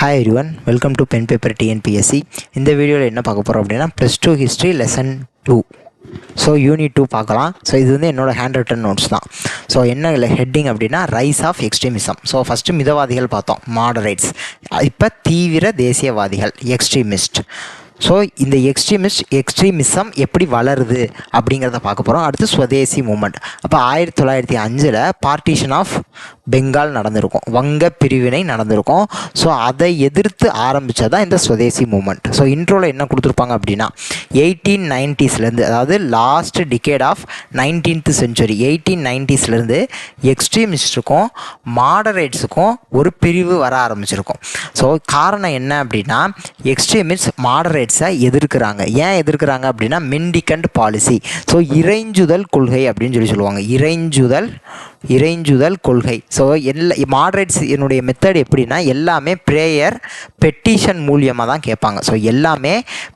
Hi everyone, welcome to pen paper TNPSC. இந்த வீடியோவில் என்ன பார்க்க போகிறோம் அப்படின்னா +2 ஹிஸ்ட்ரி லெசன் 2. ஸோ யூனிட் 2 பார்க்கலாம். ஸோ இது வந்து என்னோடய ஹேண்ட் ரிட்டன் நோட்ஸ் தான். ஸோ என்ன ஹெட்டிங் அப்படின்னா rise of extremism. So first மிதவாதிகள் பார்த்தோம், மாடரேட்ஸ். இப்போ தீவிர தேசியவாதிகள், எக்ஸ்ட்ரீமிஸ்ட். ஸோ இந்த எக்ஸ்ட்ரீமிசம் எப்படி வளருது அப்படிங்கிறத பார்க்க போகிறோம். அடுத்து ஸ்வதேசி மூமெண்ட். அப்போ 1905 பார்ட்டிஷன் ஆஃப் பெங்கால் நடந்திருக்கும், வங்க பிரிவினை நடந்திருக்கும். ஸோ அதை எதிர்த்து ஆரம்பித்ததான் இந்த ஸ்வதேசி மூமெண்ட். ஸோ இன்ட்ரோவில் என்ன கொடுத்துருப்பாங்க அப்படின்னா 1890ஸ்லேருந்து, அதாவது last decade of 19th century 1890ஸ்லேருந்து எக்ஸ்ட்ரீமிஸ்ட்டுக்கும் மாடரேட்ஸுக்கும் ஒரு பிரிவு வர ஆரம்பிச்சிருக்கும். ஸோ காரணம் என்ன அப்படின்னா எக்ஸ்ட்ரீமிஸ்ட் மாடரேட்ஸை எதிர்க்கிறாங்க. ஏன் எதிர்க்கிறாங்க அப்படின்னா மெண்டிகண்ட் பாலிசி. ஸோ இறைஞ்சுதல் கொள்கை அப்படின்னு சொல்லுவாங்க. இறைஞ்சுதல் கொள்கை. ஸோ மாடரேட்ஸ் என்னுடைய மெத்தட் எப்படின்னா எல்லாமே ப்ரேயர் பெட்டிஷன் மூலியமாக தான் கேட்பாங்க. ஸோ எல்லாமே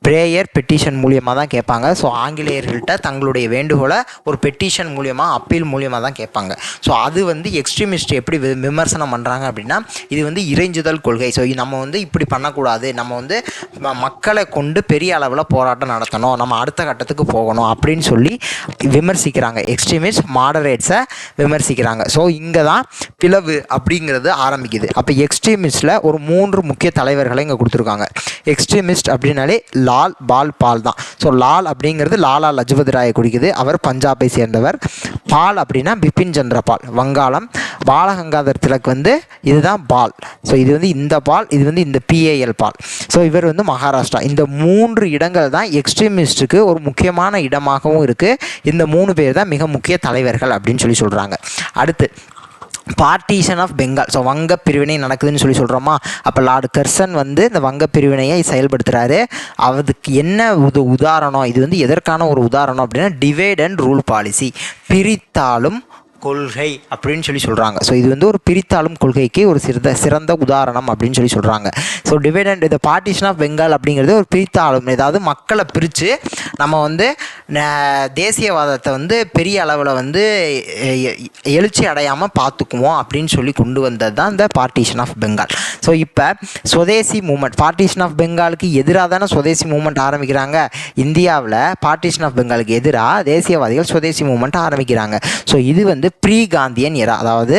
ப்ரேயர் பெட்டிஷன் மூலியமாக தான் கேட்பாங்க. ஸோ ஆங்கிலேயர்கள்ட்ட தங்களுடைய வேண்டுகோளை ஒரு பெட்டிஷன் மூலியமாக, அப்பீல் மூலியமாக தான் கேட்பாங்க. ஸோ அது வந்து எக்ஸ்ட்ரீமிஸ்ட் எப்படி விமர்சனம் பண்ணுறாங்க அப்படின்னா இது வந்து இறைஞ்சுதல் கொள்கை. ஸோ நம்ம வந்து இப்படி பண்ணக்கூடாது, நம்ம வந்து மக்களை கொண்டு பெரிய அளவில் போராட்டம் நடத்தணும், நம்ம அடுத்த கட்டத்துக்கு போகணும் அப்படின்னு சொல்லி விமர்சிக்கிறாங்க. எக்ஸ்ட்ரீமிஸ்ட் மாடரேட்ஸை விமர்சிக்கிறாங்க. ஸோ இங்கே தான் பிளவு அப்படிங்கிறது ஆரம்பிக்குது. அப்போ எக்ஸ்ட்ரீமிஸ்டில் ஒரு 3 முக்கிய தலைவர்களை இங்கே கொடுத்துருக்காங்க. எக்ஸ்ட்ரீமிஸ்ட் அப்படின்னாலே லால் பால் தான். ஸோ லால் அப்படிங்கிறது லாலா லஜபதி ராயை குறிக்குது. அவர் பஞ்சாபை சேர்ந்தவர். பால் அப்படின்னா பிபின் சந்திர பால், வங்காளம். பாலகங்காதர் திலக் வந்து இதுதான் பால். ஸோ இது வந்து இந்த பால், இது வந்து இந்த பிஏஎல் பால். ஸோ இவர் வந்து மகாராஷ்டிரா. இந்த 3 இடங்கள் தான் எக்ஸ்ட்ரீமிஸ்ட்டுக்கு ஒரு முக்கியமான இடமாகவும் இருக்குது. இந்த 3 பேர் தான் மிக முக்கிய தலைவர்கள் அப்படின்னு சொல்கிறாங்க. அடுத்து பார்ட்டிஷன் ஆஃப் பெங்கால். ஸோ வங்க பிரிவினை நடக்குதுன்னு சொல்கிறோமா. அப்போ லார்டு கர்சன் வந்து இந்த வங்க பிரிவினையை செயல்படுத்துகிறாரு. அதுக்கு என்ன உதாரணம், இது வந்து எதற்கான ஒரு உதாரணம் அப்படின்னா டிவைட் அண்ட் ரூல் பாலிசி, பிரித்தாளும் கொள்கை அப்படின்னு சொல்கிறாங்க. ஸோ இது வந்து ஒரு பிரித்தாளும் கொள்கைக்கு ஒரு சிறந்த உதாரணம் அப்படின்னு சொல்கிறாங்க. ஸோ டிவைட் அண்ட் இந்த பார்ட்டிஷன் ஆஃப் பெங்கால் அப்படிங்கிறது ஒரு பிரித்தாளும், ஏதாவது மக்களை பிரித்து நம்ம வந்து தேசியவாதத்தை வந்து பெரிய அளவில் வந்து எழுச்சி அடையாமல் பார்த்துக்குவோம் அப்படின்னு கொண்டு வந்தது தான் இந்த பார்ட்டிஷன் ஆஃப் பெங்கால். ஸோ இப்போ ஸ்வதேசி மூமெண்ட், பார்ட்டிஷன் ஆஃப் பெங்காலுக்கு எதிராக தானே ஸ்வதேசி மூமெண்ட் ஆரம்பிக்கிறாங்க. இந்தியாவில் பார்ட்டிஷன் ஆஃப் பெங்காலுக்கு எதிராக தேசியவாதிகள் ஸ்வதேசி மூமெண்ட் ஆரம்பிக்கிறாங்க. ஸோ இது வந்து ப்ரீ காந்தியன் எரா, அதாவது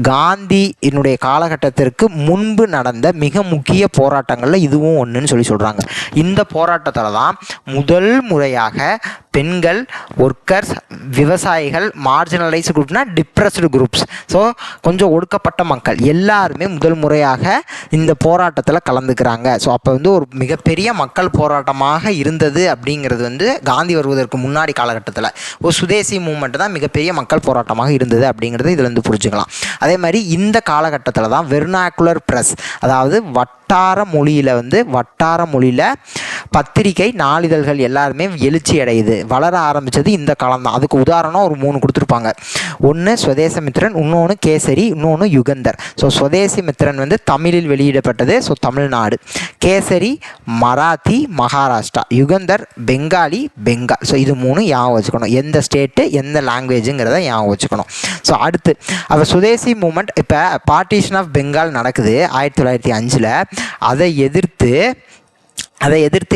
காந்தியினுடைய காலகட்டத்திற்கு முன்பு நடந்த மிக முக்கிய போராட்டங்களில் இதுவும் ஒன்றுன்னு சொல்கிறாங்க. இந்த போராட்டத்தில் தான் முதல் முறையாக பெண்கள், ஒர்க்கர்ஸ், விவசாயிகள், மார்ஜினலைஸ் குரூப்னா டிப்ரெஸ்டு குரூப்ஸ், ஸோ கொஞ்சம் ஒடுக்கப்பட்ட மக்கள் எல்லாருமே முதல் முறையாக இந்த போராட்டத்தில் கலந்துக்கிறாங்க. ஸோ அப்போ வந்து ஒரு மிகப்பெரிய மக்கள் போராட்டமாக இருந்தது அப்படிங்கிறது வந்து காந்தி வருவதற்கு முன்னாடி காலகட்டத்தில் ஒரு சுதேசி மூமெண்ட் தான் மிகப்பெரிய மக்கள் போராட்டமாக இருந்தது அப்படிங்கிறது இதில் வந்து புரிஞ்சுக்கலாம். அதே மாதிரி இந்த காலகட்டத்தில் தான் வெர்னாக்குலர் ப்ரெஸ், அதாவது வட்டார மொழியில் பத்திரிகை, நாளிதழ்கள் எல்லாருமே எழுச்சி அடையுது, வளர ஆரம்பித்தது இந்த காலம் தான். அதுக்கு உதாரணம் ஒரு 3 கொடுத்துருப்பாங்க. ஒன்று ஸ்வதேசமித்திரன், இன்னொன்று கேசரி, இன்னொன்று யுகந்தர். ஸோ ஸ்வதேசமித்திரன் வந்து தமிழில் வெளியிடப்பட்டது, ஸோ தமிழ்நாடு. கேசரி மராத்தி, மகாராஷ்டிரா. யுகந்தர் பெங்காலி, பெங்கால். ஸோ இது 3 ஞாபகம் வச்சுக்கணும், எந்த ஸ்டேட்டு எந்த லாங்குவேஜுங்கிறத ஞாபகம் வச்சுக்கணும். ஸோ அடுத்து அப்போ சுதேசி மூமெண்ட், இப்போ பார்ட்டிஷன் ஆஃப் பெங்கால் நடக்குது 1905. அதை எதிர்த்து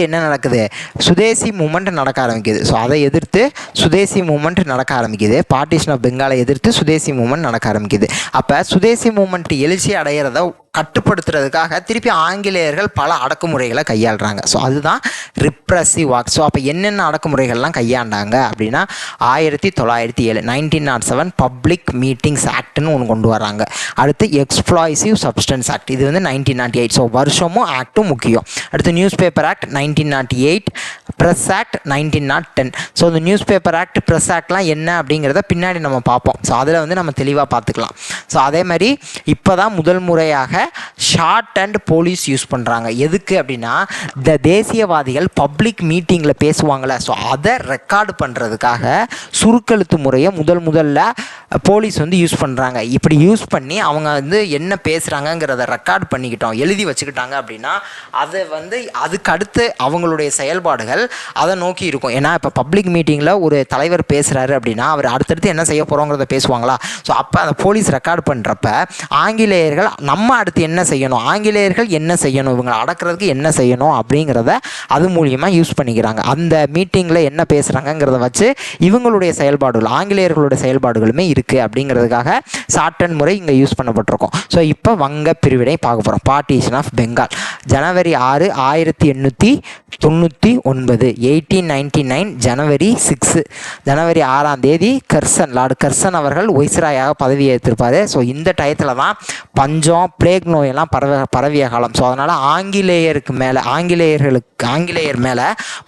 என்ன நடக்குது, சுதேசி மூமெண்ட் நடக்க ஆரம்பிக்குது. ஸோ அதை எதிர்த்து சுதேசி மூமெண்ட் நடக்க ஆரம்பிக்குது. பார்ட்டிஷன் ஆஃப் பெங்காலை எதிர்த்து சுதேசி மூமெண்ட் நடக்க ஆரம்பிக்குது. அப்போ சுதேசி மூமெண்ட் எழுச்சி அடைகிறத கட்டுப்படுத்துறதுக்காக திருப்பி ஆங்கிலேயர்கள் பல அடக்குமுறைகளை கையாளுறாங்க. ஸோ அதுதான் ரிப்ரஸிவ் ஆக்ட். ஸோ அப்போ என்னென்ன அடக்குமுறைகள்லாம் கையாண்டாங்க அப்படின்னா 1907 1907 பப்ளிக் மீட்டிங்ஸ் ஆக்ட்னு ஒன்று கொண்டு வராங்க. அடுத்து எக்ஸ்ப்ளாய்சிவ் சப்ஸ்டன்ஸ் ஆக்ட், இது வந்து 1908. ஸோ வருஷமும் ஆக்டும் முக்கியம். அடுத்து news paper act 1908, press act 1910. So இந்த நியூஸ் பேப்பர் ஆக்ட், ப்ரெஸ் ஆக்ட்லாம் என்ன அப்படிங்கிறத பின்னாடி நம்ம பார்ப்போம். ஸோ அதில் வந்து நம்ம தெளிவாக பார்த்துக்கலாம். ஸோ அதே மாதிரி இப்போ தான் முதல் முறையாக ஷார்ட் அண்ட் போலீஸ் யூஸ் பண்ணுறாங்க. எதுக்கு அப்படின்னா இந்த தேசியவாதிகள் பப்ளிக் மீட்டிங்கில் பேசுவாங்கள்ல, ஸோ அதை ரெக்கார்டு பண்ணுறதுக்காக சுருக்கெழுத்து முறையை முதல்ல போலீஸ் வந்து யூஸ் பண்ணுறாங்க. இப்படி யூஸ் பண்ணி அவங்க வந்து என்ன பேசுகிறாங்கங்கிறத ரெக்கார்ட் பண்ணிக்கிட்டோம், எழுதி வச்சுக்கிட்டாங்க அப்படின்னா அதை வந்து அதுக்கு அடுத்து அவங்களுடைய செயல்பாடுகள் அதை நோக்கி இருக்கும். ஏன்னா இப்போ பப்ளிக் மீட்டிங்கில் ஒரு தலைவர் பேசுகிறாரு அப்படின்னா அவர் அடுத்தடுத்து என்ன செய்ய போகிறோங்கிறத பேசுவாங்களா. ஸோ அப்போ அந்த போலீஸ் ரெக்கார்ட் பண்ணுறப்ப ஆங்கிலேயர்கள் நம்ம அடுத்து என்ன செய்யணும், ஆங்கிலேயர்கள் என்ன செய்யணும், இவங்களை அடக்கிறதுக்கு என்ன செய்யணும் அப்படிங்கிறத அது மூலியமாக யூஸ் பண்ணிக்கிறாங்க. அந்த மீட்டிங்கில் என்ன பேசுகிறாங்கங்கிறத வச்சு இவங்களுடைய செயல்பாடுகள், ஆங்கிலேயர்களுடைய செயல்பாடுகளுமே இருக்குது அப்படிங்கிறதுக்காக சாட்டன் முறை இங்கே யூஸ் பண்ணப்பட்டிருக்கோம். ஸோ இப்போ வங்க பிரிவினை பார்க்க போகிறோம். பார்ட்டிஷன் ஆஃப் பெங்கால் ஜனவரி 6 1899 1899 ஜனவரி 6 ஜனவரி 6ஆம் தேதி கர்சன், லார்டு கர்சன் அவர்கள் ஒய்ஸ்ராயாக பதவி ஏற்றிருப்பார். ஸோ இந்த டயத்தில் தான் பஞ்சம், பிளேக் நோயெல்லாம் பரவிய காலம். ஸோ அதனால் ஆங்கிலேயர் மேலே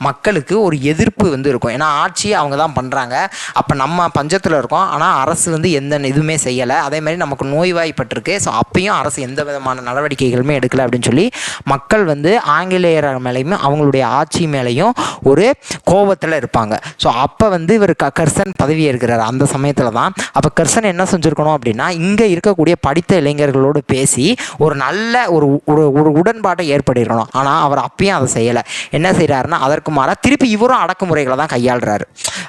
மக்களுக்கு ஒரு எதிர்ப்பு வந்து இருக்கும். ஏன்னா ஆட்சியை அவங்க தான் பண்ணுறாங்க. அப்போ நம்ம பஞ்சத்தில் இருக்கோம், ஆனால் அரசு வந்து எந்த இதுவுமே செய்யலை. அதே மாதிரி நமக்கு நோய்வாய்ப்பட்டிருக்கு. ஸோ அப்பயும் அரசு எந்த விதமான நடவடிக்கைகளுமே எடுக்கலை அப்படின்னு சொல்லி மக்கள் வந்து ஆங்கிலேயர் மேலேயும் அவங்களுடைய ஆட்சி மேலேயும் ஒரு கோபத்தில் இருப்பாங்க. ஸோ அப்போ வந்து இவர் கர்சன் பதவி ஏற்கிறார். அந்த சமயத்தில் தான் அப்போ கர்சன் என்ன செஞ்சுருக்கணும் அப்படின்னா, இங்கே இருக்கக்கூடிய படித்த இளைஞர்களோடு பேசி ஒரு நல்ல ஒரு உடன்பாட்டை ஏற்படுத்தணும். ஆனால் அவர் அப்பயும் அதை செய்யலை. என்ன செய்கிறாருன்னா, அதற்கு மாறாக திருப்பி இவரும் அடக்குமுறைகளை தான் கையாளுறாரு.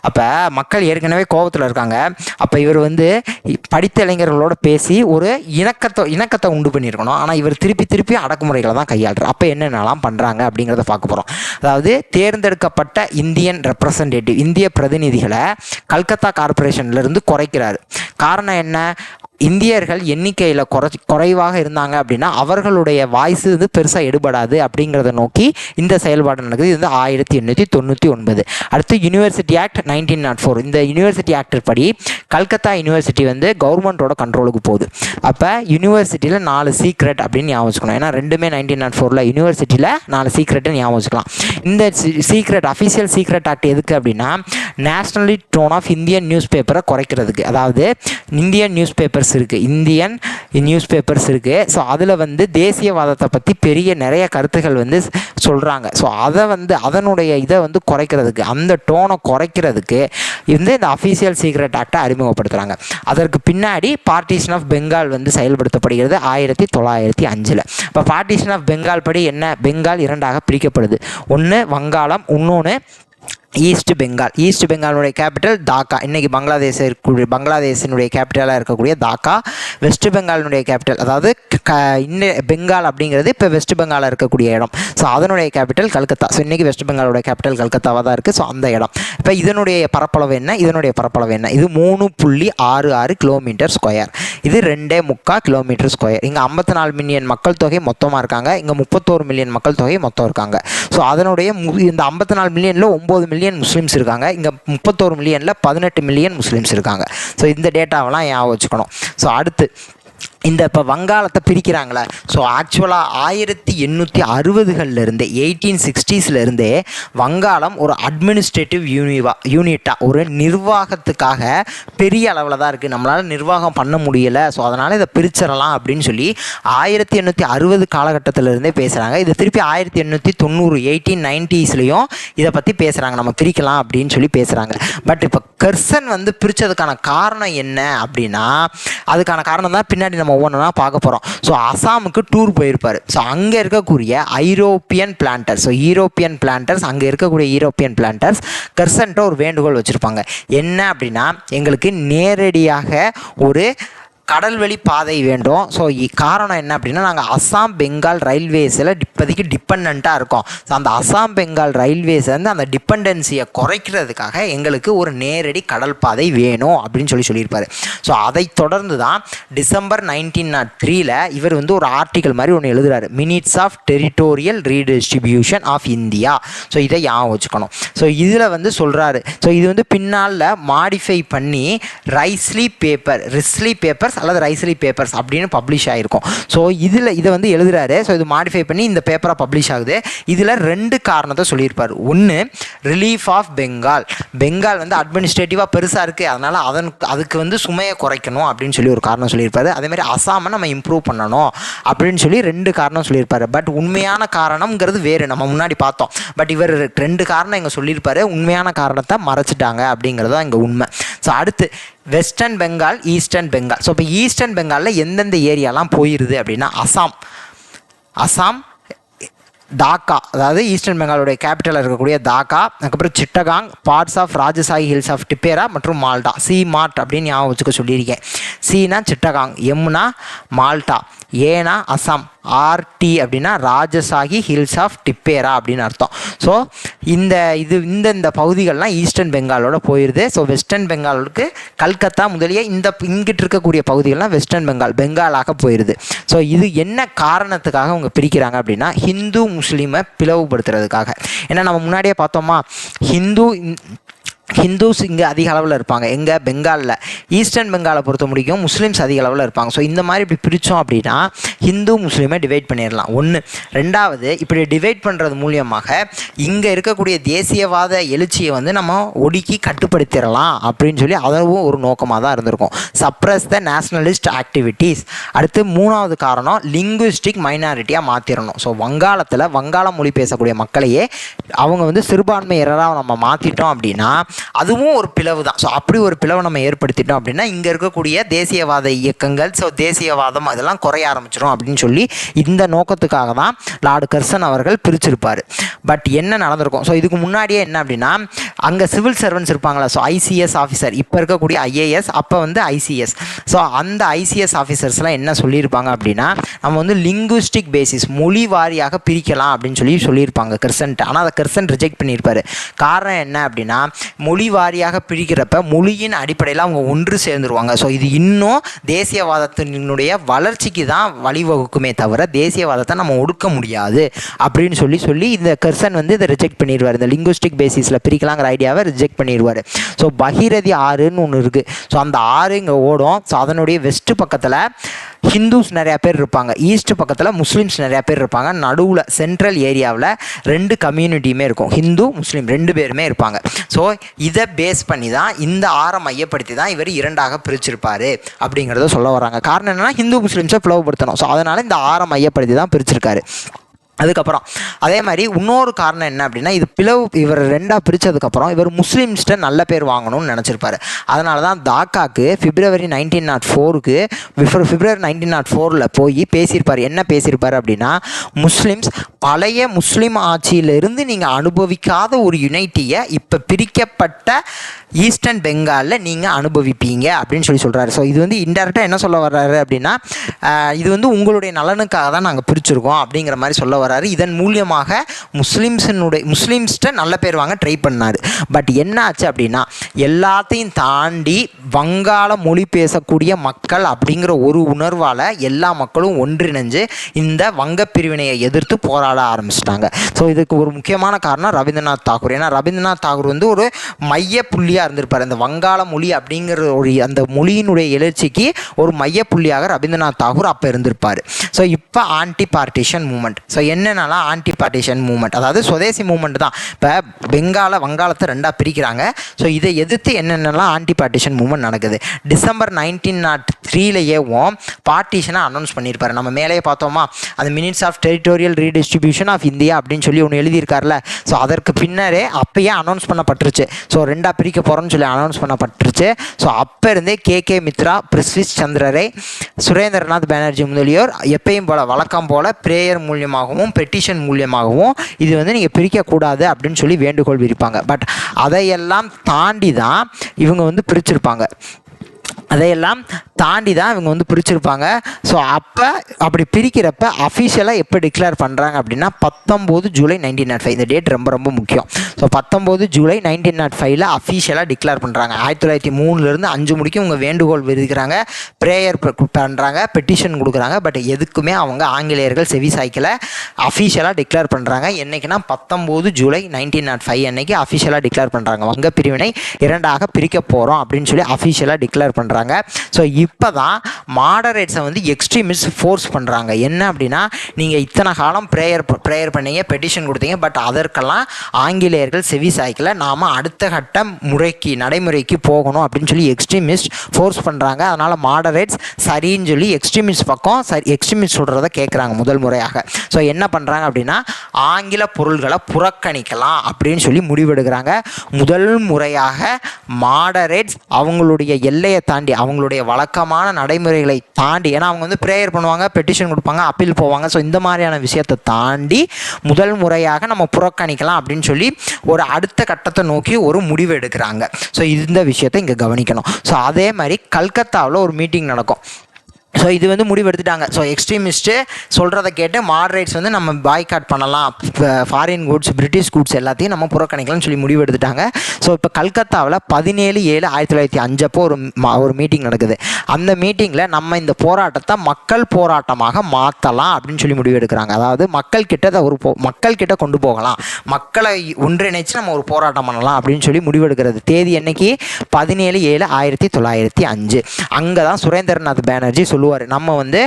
அப்போ மக்கள் ஏற்கனவே கோபத்தில் இருக்காங்க. அப்போ இவர் வந்து படித்த இளைஞர்களோடு பேசி ஒரு இணக்கத்தை உண்டு பண்ணியிருக்கணும். ஆனால் இவர் திருப்பி அடக்குமுறைகளை தான் கையாளுறாரு. அப்போ என்னென்னலாம் பண்ணுறாங்க அப்படிங்கிறத பார்க்க போகிறோம். அதாவது தேர்ந்தெடுக்கப்பட்ட இந்தியன் ரெப்ரசன்டேட்டிவ், இந்திய பிரதிநிதிகளை கல்கத்தா கார்பரேஷன்லேருந்து குறைக்கிறாரு. காரணம் என்ன, இந்தியர்கள் எண்ணிக்கையில் குறைவாக இருந்தாங்க அப்படின்னா அவர்களுடைய வாய்ஸ் இது பெருசாக எடுபடாது அப்படிங்கிறத நோக்கி இந்த செயல்பாடு நடக்குது. இது வந்து 1899. அடுத்து யூனிவர்சிட்டி ஆக்ட் 1904. இந்த யூனிவர்சிட்டி ஆக்ட் படி கல்கத்தா யூனிவர்சிட்டி வந்து கவர்மெண்ட்டோட கண்ட்ரோலுக்கு போகுது. அப்போ யூனிவர்சிட்டியில் 4 சீக்ரெட் அப்படின்னு ஞாபகம் வச்சுக்கணும். ஏன்னா ரெண்டுமே 1904 யூனிவர்சிட்டியில் 4 சீக்ரெட்டு ஞாபகம் வச்சுக்கலாம். இந்த சீக்ரெட், அஃபிஷியல் சீக்ரெட் ஆக்ட் எதுக்கு அப்படின்னா, nationally tone of Indian news பேப்பரை குறைக்கிறதுக்கு. அதாவது இந்தியன் நியூஸ் பேப்பர்ஸ் இருக்குது, இந்தியன் நியூஸ் பேப்பர்ஸ் இருக்குது. ஸோ அதில் வந்து தேசியவாதத்தை பற்றி நிறைய கருத்துக்கள் வந்து சொல்கிறாங்க. ஸோ அதை வந்து அதனுடைய இதை வந்து குறைக்கிறதுக்கு, அந்த டோனை குறைக்கிறதுக்கு இந்த அஃபீஷியல் சீக்ரெட் ஆக்டை அறிமுகப்படுத்துகிறாங்க. அதற்கு பின்னாடி பார்ட்டிஷன் ஆஃப் பெங்கால் வந்து செயல்படுத்தப்படுகிறது 1905. இப்போ பார்ட்டிஷன் ஆஃப் பெங்கால் படி என்ன, பெங்கால் 2ஆக பிரிக்கப்படுது. ஒன்று வங்காளம், இன்னொன்று ஈஸ்ட் பெங்கால். ஈஸ்ட் பெங்காலுடைய கேபிட்டல் டாக்கா, இன்றைக்கி பங்களாதேஷினுடைய கேபிட்டலாக இருக்கக்கூடிய டாக்கா. வெஸ்ட் பெங்காலினுடைய கேபிட்டல், அதாவது பெங்கால் அப்படிங்கிறது இப்போ வெஸ்ட் பெங்காலில் இருக்கக்கூடிய இடம். ஸோ அதனுடைய கேபிட்டல் கல்கத்தா. ஸோ இன்றைக்கி வெஸ்ட் பெங்காலோட கேபிட்டல் கல்கத்தாவாக தான் இருக்குது. ஸோ அந்த இடம். இப்போ இதனுடைய பரப்பளவு என்ன, இதனுடைய பரப்பளவு என்ன, இது 3.66 கிலோமீட்டர் ஸ்கொயர். இது 2.25 கிலோமீட்டர் ஸ்கொயர். இங்கே 54 மில்லியன் மக்கள் தொகை மொத்தமாக இருக்காங்க. இங்கே 31 மில்லியன் மக்கள் தொகை மொத்தம் இருக்காங்க. ஸோ அதனுடைய இந்த 54 மில்லியனில் 9 மில்லியன் முஸ்லீம்ஸ் இருக்காங்க. இங்கே 31 மில்லியனில் 18 மில்லியன் முஸ்லீம்ஸ் இருக்காங்க. ஸோ இந்த டேட்டாவெல்லாம் ஞாபகம் வச்சுக்கணும். ஸோ அடுத்து இந்த இப்போ வங்காளத்தை பிரிக்கிறாங்களே, ஸோ ஆக்சுவலாக 1860களிலிருந்தே 1860ஸ்லேருந்தே வங்காளம் ஒரு அட்மினிஸ்ட்ரேட்டிவ் யூனிட்டாக, ஒரு நிர்வாகத்துக்காக பெரிய அளவில் தான் இருக்குது. நம்மளால் நிர்வாகம் பண்ண முடியலை. ஸோ அதனால் இதை பிரிச்சிடலாம் அப்படின்னு சொல்லி 1860 காலகட்டத்திலேருந்தே பேசுகிறாங்க. இது திருப்பி 1890 1890ஸ்லேயும் இதை பற்றி பேசுகிறாங்க, நம்ம பிரிக்கலாம் அப்படின்னு சொல்லி பேசுகிறாங்க. பட் இப்போ கர்சன் வந்து பிரித்ததுக்கான காரணம் என்ன அப்படின்னா, அதுக்கான காரணம் தான் பின்னாடி நம்ம ஒவ்வொன்றா பார்க்க போகிறோம். ஸோ அசாமுக்கு டூர் போயிருப்பார். ஸோ அங்கே இருக்கக்கூடிய European planters, so European planters, அங்கே இருக்கக்கூடிய யூரோப்பியன் பிளான்டர்ஸ் கர்சன்ட்ட ஒரு வேண்டுகோள் வச்சுருப்பாங்க. என்ன அப்படின்னா, எங்களுக்கு நேரடியாக ஒரு கடல்வழி பாதை வேண்டும். ஸோ காரணம் என்ன அப்படின்னா, நாங்கள் அஸ்ஸாம் பெங்கால் ரயில்வேஸில் இப்போதைக்கு டிபெண்ட்டாக இருக்கோம். ஸோ அந்த அஸ்ஸாம் பெங்கால் ரயில்வேஸ் வந்து அந்த டிபெண்டன்சியை குறைக்கிறதுக்காக எங்களுக்கு ஒரு நேரடி கடல் பாதை வேணும் அப்படின்னு சொல்லியிருப்பார். ஸோ அதை தொடர்ந்து தான் டிசம்பர் 1903 இவர் வந்து ஒரு ஆர்டிக்கல் மாதிரி ஒன்று எழுதுறாரு, minutes of territorial redistribution of India. So இதை ஞாபகம் வச்சுக்கணும். ஸோ இதில் வந்து சொல்கிறாரு, ஸோ இது வந்து பின்னால் மாடிஃபை பண்ணி ரிஸ்லி பேப்பர்ஸ் அல்லது ரைஸ்லி பேப்பர்ஸ் அப்படின்னு பப்ளிஷ் ஆகிருக்கும். ஸோ இதை வந்து எழுதுறாரு. ஸோ இது மாடிஃபை பண்ணி இந்த பேப்பராக பப்ளிஷ் ஆகுது. இதில் 2 காரணத்தை சொல்லியிருப்பார். ஒன்று, ரிலீஃப் ஆஃப் பெங்கால் வந்து அட்மினிஸ்ட்ரேட்டிவாக பெருசாக இருக்குது, அதனால் அதுக்கு வந்து சுமையை குறைக்கணும் அப்படின்னு சொல்லி ஒரு காரணம் சொல்லியிருப்பார். அதேமாதிரி அசாமை நம்ம இம்ப்ரூவ் பண்ணணும் அப்படின்னு சொல்லி 2 காரணம் சொல்லியிருப்பார். பட் உண்மையான காரணம்ங்கிறது வேறு, நம்ம முன்னாடி பார்த்தோம். பட் இவர் 2 காரணம் இங்கே சொல்லியிருப்பார், உண்மையான காரணத்தை மறைச்சிட்டாங்க அப்படிங்கிறது தான் இங்கே உண்மை. ஸோ அடுத்து western Bengal, eastern Bengal. So இப்போ ஈஸ்டர்ன் பெங்காலில் எந்தெந்த ஏரியாலாம் போயிடுது அப்படின்னா, அசாம், டாக்கா, அதாவது ஈஸ்டர்ன் பெங்காலுடைய கேபிட்டலில் இருக்கக்கூடிய டாக்கா, அதுக்கப்புறம் Chittagong, parts of Rajshahi hills of Tippera மற்றும் மால்டா. சி மார்ட் அப்படின்னு ஞாபகம் வச்சுக்க சொல்லியிருக்கேன். சீனா சிட்டகாங், எம்னா மால்டா, ஏனா அசாம், ஆர்டி அப்படின்னா ராஜசாகி ஹில்ஸ் ஆஃப் டிப்பேரா அப்படின்னு அர்த்தம். ஸோ இந்த பகுதிகள்லாம் ஈஸ்டர்ன் பெங்காலோட போயிடுது. ஸோ வெஸ்டர்ன் பெங்காலுக்கு கல்கத்தா முதலிய இங்கிட்டு இருக்கக்கூடிய பகுதிகள்லாம் வெஸ்டர்ன் பெங்காலாக போயிடுது. ஸோ இது என்ன காரணத்துக்காக அவங்க பிரிக்கிறாங்க அப்படின்னா ஹிந்து முஸ்லீமை பிளவுபடுத்துறதுக்காக. ஏன்னா நம்ம முன்னாடியே பார்த்தோமா, ஹிந்துஸ் இங்கே அதிக அளவில் இருப்பாங்க. எங்கே? பெங்காலில். ஈஸ்டர்ன் பெங்காலை பொறுத்த முடிக்கும் முஸ்லீம்ஸ் அதிக அளவில் இருப்பாங்க. ஸோ இந்த மாதிரி இப்படி பிரித்தோம் அப்படின்னா ஹிந்து முஸ்லீமை டிவைட் பண்ணிடலாம். ஒன்று. ரெண்டாவது, இப்படி டிவைட் பண்ணுறது மூலியமாக இங்கே இருக்கக்கூடிய தேசியவாத எழுச்சியை வந்து நம்ம ஒடுக்கி கட்டுப்படுத்திடலாம் அப்படின்னு சொல்லி அதுவும் ஒரு நோக்கமாக தான் இருந்திருக்கும். Suppress the nationalist activities. அடுத்து மூணாவது காரணம், லிங்குவிஸ்டிக் மைனாரிட்டியாக மாற்றிடணும். ஸோ வங்காள மொழி பேசக்கூடிய மக்களையே அவங்க வந்து சிறுபான்மையராக நம்ம மாற்றிட்டோம் அப்படின்னா அதுவும் ஒரு பிளவு தான். ஸோ அப்படி ஒரு பிளவை நம்ம ஏற்படுத்திட்டோம் அப்படின்னா இங்கே இருக்கக்கூடிய தேசியவாத இயக்கங்கள், ஸோ தேசியவாதம் அதெல்லாம் குறைய ஆரம்பிச்சிடும் அப்படின்னு சொல்லி இந்த நோக்கத்துக்காக தான் லார்டு கர்சன் அவர்கள் பிரிச்சிருப்பார். பட் என்ன நடந்திருக்கும்? ஸோ இதுக்கு முன்னாடியே என்ன அப்படின்னா அங்கே சிவில் சர்வன்ஸ் இருப்பாங்களா, ஸோ ஐசிஎஸ் ஆஃபீஸர், இப்போ இருக்கக்கூடிய ஐஏஎஸ், அப்போ வந்து ஐசிஎஸ். ஸோ அந்த ஐசிஎஸ் ஆஃபீஸர்ஸ்லாம் என்ன சொல்லியிருப்பாங்க அப்படின்னா நம்ம வந்து லிங்குவிஸ்டிக் பேசிஸ், மொழி வாரியாக பிரிக்கலாம் அப்படின்னு சொல்லியிருப்பாங்க கர்சன்ட்டு. ஆனால் அதை கர்சன் ரிஜெக்ட் பண்ணியிருப்பார். காரணம் என்ன அப்படின்னா மொழி வாரியாக பிரிக்கிறப்ப மொழியின் அடிப்படையில் அவங்க ஒன்று சேர்ந்துருவாங்க. ஸோ இது இன்னும் தேசியவாதத்தினுடைய வளர்ச்சிக்கு தான் வழிவகுக்குமே தவிர தேசியவாதத்தை நம்ம ஒடுக்க முடியாது அப்படின்னு சொல்லி இந்த கர்சன் வந்து இதை ரிஜெக்ட் பண்ணிடுவார். இந்த லிங்குவிஸ்டிக் பேசிஸில் பிரிக்கலாங்கிற ஐடியாவை ரிஜெக்ட் பண்ணிடுவார். ஸோ பகீரதி ஆறுன்னு ஒன்று இருக்குது. ஸோ அந்த ஆறு இங்கே ஓடும். ஸோ அதனுடைய வெஸ்ட் பக்கத்தில் ஹிந்துஸ் நிறையா பேர் இருப்பாங்க, ஈஸ்ட் பக்கத்தில் முஸ்லீம்ஸ் நிறையா பேர் இருப்பாங்க, நடுவில் சென்ட்ரல் ஏரியாவில் ரெண்டு கம்யூனிட்டியுமே இருக்கும், ஹிந்து முஸ்லீம் ரெண்டு பேருமே இருப்பாங்க. ஸோ இதை பேஸ் பண்ணி தான் இந்த ஆறை மையப்படுத்தி தான் இவர் இரண்டாக பிரிச்சிருப்பார் அப்படிங்கிறத சொல்ல வராங்க. காரணம் என்னென்னா ஹிந்து முஸ்லீம்ஸை பிளவுபடுத்தணும். ஸோ அதனால் இந்த ஆறை மையப்படுத்தி தான் பிரிச்சிருக்காரு. அதுக்கப்புறம் அதே மாதிரி இன்னொரு காரணம் என்ன அப்படின்னா இவர் ரெண்டாக பிரித்ததுக்கப்புறம் இவர் முஸ்லீம்ஸ்கிட்ட நல்ல பேர் வாங்கணும்னு நினச்சிருப்பார். அதனால தான் தாக்காக்கு பிப்ரவரி 1904 போய் பேசியிருப்பார். என்ன பேசியிருப்பார் அப்படின்னா முஸ்லீம்ஸ் பழைய முஸ்லீம் ஆட்சியிலிருந்து நீங்கள் அனுபவிக்காத ஒரு யுனைட்டியை இப்போ பிரிக்கப்பட்ட ஈஸ்டர்ன் பெங்காலில் நீங்கள் அனுபவிப்பீங்க அப்படின்னு சொல்கிறாரு. ஸோ இது வந்து இன்டெரக்டாக என்ன சொல்ல வர்றாரு அப்படின்னா இது வந்து உங்களுடைய நலனுக்காக தான் நாங்கள் பிரிச்சுருக்கோம் அப்படிங்கிற மாதிரி சொல்ல வர்றாரு. இதன் மூலியமாக முஸ்லீம்ஸ்கிட்ட நல்ல பேர் வாங்க ட்ரை பண்ணார். பட் என்ன ஆச்சு அப்படின்னா எல்லாத்தையும் தாண்டி வங்காள மொழி பேசக்கூடிய மக்கள் அப்படிங்கிற ஒரு உணர்வால் எல்லா மக்களும் ஒன்றிணைஞ்சு இந்த வங்க பிரிவினையை எதிர்த்து போராட ஆரம்பிச்சிட்டாங்க. ஸோ இதுக்கு ஒரு முக்கியமான காரணம் ரவீந்திரநாத் தாகூர். ஏன்னா ரவீந்திரநாத் தாகூர் வந்து ஒரு மைய புள்ளியாக இருந்திருப்பார். இந்த வங்காள மொழி அப்படிங்கிற ஒரு அந்த மொழியினுடைய எழுச்சிக்கு ஒரு மைய புள்ளியாக ரவீந்திரநாத் தாகூர் அப்போ இருந்திருப்பார். ஸோ இப்போ ஆன்டி பார்ட்டிஷன் மூமெண்ட். ஸோ என்னென்னலாம் ஆன்டி பார்ட்டிஷன் மூமெண்ட், அதாவது சுதேசி மூமெண்ட் தான். இப்போ வங்காளத்தை ரெண்டாக பிரிக்கிறாங்க. ஸோ இதை எதிர்த்து என்னென்னலாம் ஆன்டி பார்ட்டிஷன் மூமெண்ட் நடக்குது. டிசம்பர் 1903 பார்ட்டிஷனை அனௌன்ஸ் பண்ணியிருப்பார். நம்ம மேலேயே பார்த்தோமா அந்த minutes of territorial redistribution of India அப்படின்னு சொல்லி ஒன்று எழுதியிருக்காருல. ஸோ அதற்கு பின்னரே அப்பயே அனௌன்ஸ் பண்ணப்பட்டுருச்சு. ஸோ ரெண்டாக பிரிக்க போகிறோன்னு சொல்லி அனௌன்ஸ் பண்ணப்பட்டுருச்சு. ஸோ அப்போ இருந்தே கே மித்ரா, பிரிஸ்விஸ் சந்திர ரே, சுரேந்திரநாத் பானர்ஜி முதலியோர் எப்பயும் போல் வழக்கம் போல் பிரேயர் மூலியமாகவும் பெட்டிஷன் மூலியமாகவும் இது வந்து நீங்கள் பிரிக்கக்கூடாது அப்படின்னு சொல்லி வேண்டுகோள் விரிப்பாங்க. பட் அதையெல்லாம் தாண்டி தான் இவங்க வந்து பிரிச்சிருப்பாங்க. ஸோ அப்படி பிரிக்கிறப்ப அஃபிஷியலாக எப்போ டிக்ளேர் பண்ணுறாங்க அப்படின்னா 19 ஜூலை 1905. இந்த டேட் ரொம்ப ரொம்ப முக்கியம். ஸோ 19 ஜூலை 1905 அஃபிஷியலாக டிக்ளேர் பண்ணுறாங்க. 1903 5 முடிக்கும் இவங்க வேண்டுகோள் விதிக்கிறாங்க, ப்ரேயர் பண்ணுறாங்க, பெட்டிஷன் கொடுக்குறாங்க. பட் எதுக்குமே அவங்க ஆங்கிலேயர்கள் செவி சாய்க்கலை. அஃபிஷியலாக டிக்ளேர் பண்ணுறாங்க. என்றைக்குன்னா 19 ஜூலை 1905 அன்னைக்கு அஃபிஷியலாக டிக்ளேர் பண்ணுறாங்க. வங்க பிரிவினை இரண்டாக பிரிக்க போகிறோம் அப்படின்னு சொல்லி அஃபிஷியலாக டிக்ளேர் பண்ணுறாங்க. ஸோ இப்போ தான் மாடரேட்ஸை வந்து எக்ஸ்ட்ரீமிஸ்ட் ஃபோர்ஸ் பண்ணுறாங்க. என்ன அப்படின்னா நீங்கள் இத்தனை காலம் ப்ரேயர் பண்ணீங்க, பெட்டிஷன் கொடுத்தீங்க, பட் அதற்கெல்லாம் ஆங்கிலேயர்கள் செவி சாய்க்கல, நாம் அடுத்த கட்ட நடைமுறைக்கு போகணும் அப்படின்னு சொல்லி எக்ஸ்ட்ரீமிஸ்ட் ஃபோர்ஸ் பண்ணுறாங்க. அதனால் மாடரேட்ஸ் சரின்னு சொல்லி எக்ஸ்ட்ரீமிஸ்ட் பக்கம் எக்ஸ்ட்ரீமிஸ்ட் சொல்கிறத கேட்குறாங்க முதல் முறையாக. ஸோ என்ன பண்ணுறாங்க அப்படின்னா ஆங்கில பொருள்களை புறக்கணிக்கலாம் அப்படின்னு சொல்லி முடிவெடுக்கிறாங்க. முதல் முறையாக மாடரேட்ஸ் அவங்களுடைய எல்லையை தாண்டி, அவங்களுடைய வழக்கமான நடைமுறைகளை தாண்டி, ஏன்னா அவங்க வந்து ப்ரேயர் பண்ணுவாங்க, பெட்டிஷன் கொடுப்பாங்க, அப்பீல் போவாங்க. ஸோ இந்த மாதிரியான விஷயத்தை தாண்டி முதல் முறையாக நம்ம புறக்கணிக்கலாம் அப்படின்னு சொல்லி ஒரு அடுத்த கட்டத்தை நோக்கி ஒரு முடிவு எடுக்கிறாங்க. ஸோ இந்த விஷயத்தை இங்கே கவனிக்கணும். ஸோ அதே மாதிரி கல்கத்தாவில் ஒரு மீட்டிங் நடக்கும். ஸோ இது வந்து முடிவெடுத்துட்டாங்க. ஸோ எக்ஸ்ட்ரீமிஸ்ட்டு சொல்கிறத கேட்டு மாடரேட்ஸ் வந்து நம்ம பாய்காட் பண்ணலாம், ஃபாரின் குட்ஸ், பிரிட்டிஷ் குட்ஸ் எல்லாத்தையும் நம்ம புறக்கணிக்கலாம்னு சொல்லி முடிவெடுத்துட்டாங்க. ஸோ இப்போ கல்கத்தாவில் 17/7/1905 அப்போ ஒரு மீட்டிங் நடக்குது. அந்த மீட்டிங்கில் நம்ம இந்த போராட்டத்தை மக்கள் போராட்டமாக மாற்றலாம் அப்படின்னு சொல்லி முடிவெடுக்கிறாங்க. அதாவது மக்கள்கிட்ட கொண்டு போகலாம், மக்களை ஒன்றிணைச்சு நம்ம ஒரு போராட்டம் பண்ணலாம் அப்படின்னு சொல்லி முடிவெடுக்கிறது. தேதி என்னைக்கு? 17/7/1905. அங்கே தான் சுரேந்திரநாத் பானர்ஜி சொல்லுவார், நம்ம வந்து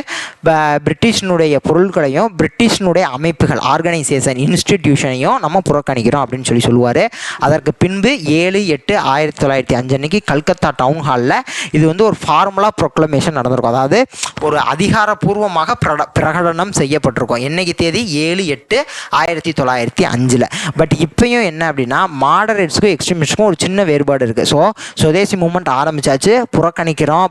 பிரிட்டிஷனுடைய பொருட்களையும் பிரிட்டிஷனுடைய அமைப்புகள், ஆர்கனைசேஷன், இன்ஸ்டிடியூஷனையும் நம்ம புறக்கணிக்கிறோம் அப்படின்னு சொல்லி சொல்லுவார். அதற்கு பின்பு 7/8/1905 அன்னைக்கு கல்கத்தா டவுன் ஹாலில் இது வந்து ஒரு ஃபார்முலா ப்ரொக்ளமேஷன் நடந்திருக்கும். அதாவது ஒரு அதிகாரப்பூர்வமாக பிரகடனம் செய்யப்பட்டிருக்கும். என்னைக்கு தேதி? 7/8/1905. பட் இப்பயும் என்ன அப்படின்னா, மாடரேட்ஸ்க்கும் எக்ஸ்ட்ரீமிஸ்ட்க்கும் ஒரு சின்ன வேறுபாடு இருக்குது. ஸோ சுதேசி மூவ்மெண்ட் ஆரம்பிச்சாச்சு, புறக்கணிக்கிறோம்,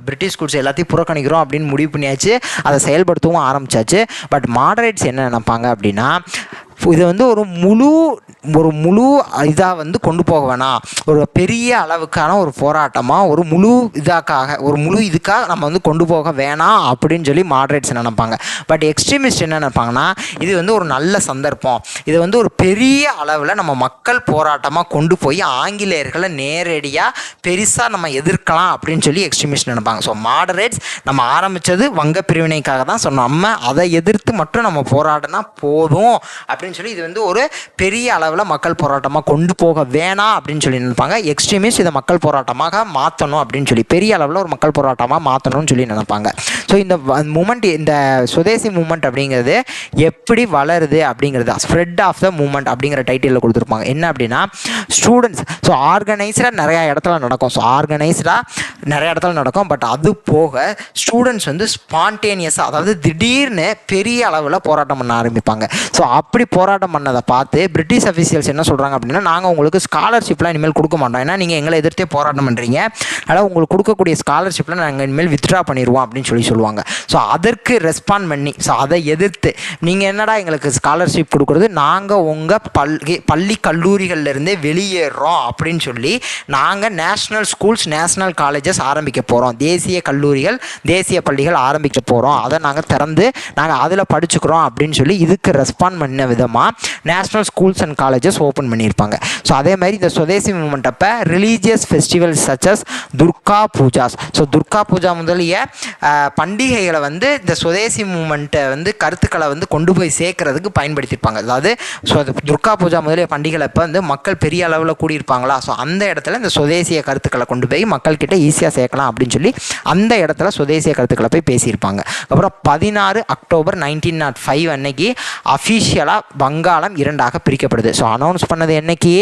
பிரிட்டிஷ் குட்ஸ் எல்லாத்தையும் புறக்கணிக்கிறோம் அப்படின்னு முடிவு பண்ணியாச்சு, அதை செயல்படுத்தவும் ஆரம்பிச்சாச்சு. பட் மாடரேட்ஸ் என்ன நினைப்பாங்க அப்படின்னா, இதை வந்து ஒரு முழு இதாக வந்து கொண்டு போக வேணாம், ஒரு பெரிய அளவுக்கான ஒரு போராட்டமாக, ஒரு முழு இதுக்காக நம்ம வந்து கொண்டு போக வேணாம் அப்படின்னு சொல்லி மாடரேட்ஸ் நினைப்பாங்க. பட் எக்ஸ்ட்ரீமிஸ்ட் என்ன நினைப்பாங்கன்னா, இது வந்து ஒரு நல்ல சந்தர்ப்பம், இதை வந்து ஒரு பெரிய அளவில் நம்ம மக்கள் போராட்டமாக கொண்டு போய் ஆங்கிலேயர்களை நேரடியாக பெருசாக நம்ம எதிர்க்கலாம் அப்படின்னு சொல்லி எக்ஸ்ட்ரீமிஸ்ட் நினைப்பாங்க. ஸோ மாடரேட்ஸ் நம்ம ஆரம்பித்தது வங்க பிரிவினைக்காக தான். ஸோ நம்ம அதை எதிர்த்து மட்டும் நம்ம போராடினா போதும் அப்படின்னு சொல்லி, இது வந்து ஒரு பெரிய அளவில் மக்கள் போராட்டமாக கொண்டு போக வேணாம் அப்படின்னு சொல்லி நினைப்பாங்க. எக்ஸ்ட்ரீமிஸ்ட் இதை மக்கள் போராட்டமாக மாற்றணும் அப்படின்னு சொல்லி, பெரிய அளவில் ஒரு மக்கள் போராட்டமாக மாற்றணும்னு சொல்லி நினைப்பாங்க. ஸோ இந்த மூமெண்ட், இந்த சுதேசி மூமெண்ட் அப்படிங்கிறது எப்படி வளருது அப்படிங்கிறது ஸ்ப்ரெட் ஆஃப் த மூமெண்ட் அப்படிங்கிற டைட்டிலில் கொடுத்துருப்பாங்க. என்ன அப்படின்னா, ஸ்டூடெண்ட்ஸ், ஸோ ஆர்கனைஸ்டாக நிறையா இடத்துல நடக்கும். பட் அது போக ஸ்டூடெண்ட்ஸ் வந்து ஸ்பான்டேனியஸாக, அதாவது திடீர்னு பெரிய அளவில் போராட்டம் பண்ண ஆரம்பிப்பாங்க. ஸோ அப்படி போராட்டம் பண்ணதை பார்த்து பிரிட்டிஷ் அஃபீஷியல்ஸ் என்ன சொல்கிறாங்க அப்படின்னா, நாங்கள் உங்களுக்கு ஸ்காலர்ஷிப்லாம் இனிமேல் கொடுக்க மாட்டோம், ஏன்னா நீங்கள் எங்களை எதிர்த்தே போராட்டம் பண்ணுறீங்க, அதனால் உங்களுக்கு கொடுக்கக்கூடிய ஸ்காலர்ஷிப்பில் நாங்கள் இனிமேல் வித்ட்ரா பண்ணிடுவோம் அப்படின்னு சொல்லுவாங்க. ஸோ அதற்கு ரெஸ்பாண்ட் பண்ணி, ஸோ அதை எதிர்த்து, நீங்கள் என்னடா எங்களுக்கு ஸ்காலர்ஷிப் கொடுக்குறது, நாங்கள் உங்கள் பள்ளி கல்லூரிகள்லேருந்தே வெளியேறோம் அப்படின்னு சொல்லி நாங்கள் நேஷ்னல் ஸ்கூல்ஸ், நேஷ்னல் காலேஜஸ் ஆரம்பிக்க போகிறோம், தேசிய கல்லூரிகள், தேசிய பள்ளிகள் ஆரம்பிக்க போகிறோம், அதை நாங்கள் திறந்து நாங்கள் அதில் படிச்சுக்கிறோம் அப்படின்னு சொல்லி இதுக்கு ரெஸ்பாண்ட் பண்ண விதமாக national schools and colleges open பண்ணியிருப்பாங்க. ஸோ அதே மாதிரி இந்த சுதேசி மூவ்மெண்ட் அப்போ religious festivals such as Durga pujas, so Durga puja முதலிய பண்டிகைகளை வந்து இந்த சுதேசி மூவ்மெண்ட்டை வந்து கருத்துக்களை வந்து கொண்டு போய் சேர்க்கறதுக்கு பயன்படுத்தியிருப்பாங்க. அதாவது துர்கா பூஜா முதலிய பண்டிகைகளை இப்போ வந்து மக்கள் பெரிய அளவில் கூடியிருப்பாங்களா, ஸோ அந்த இடத்துல இந்த சுதேசிய கருத்துக்களை கொண்டு போய் மக்கள்கிட்ட ஈஸியாக சேர்க்கலாம் அப்படின்னு சொல்லி அந்த இடத்துல சுதேசிய கருத்துக்களை போய் பேசியிருப்பாங்க. அப்புறம் 16 அக்டோபர் 1905 அன்னைக்கு அஃபீஷியலாக வங்காளம் 2ஆக பிரிக்கப்படுது. ஸோ அனௌன்ஸ் பண்ணது என்னைக்கு?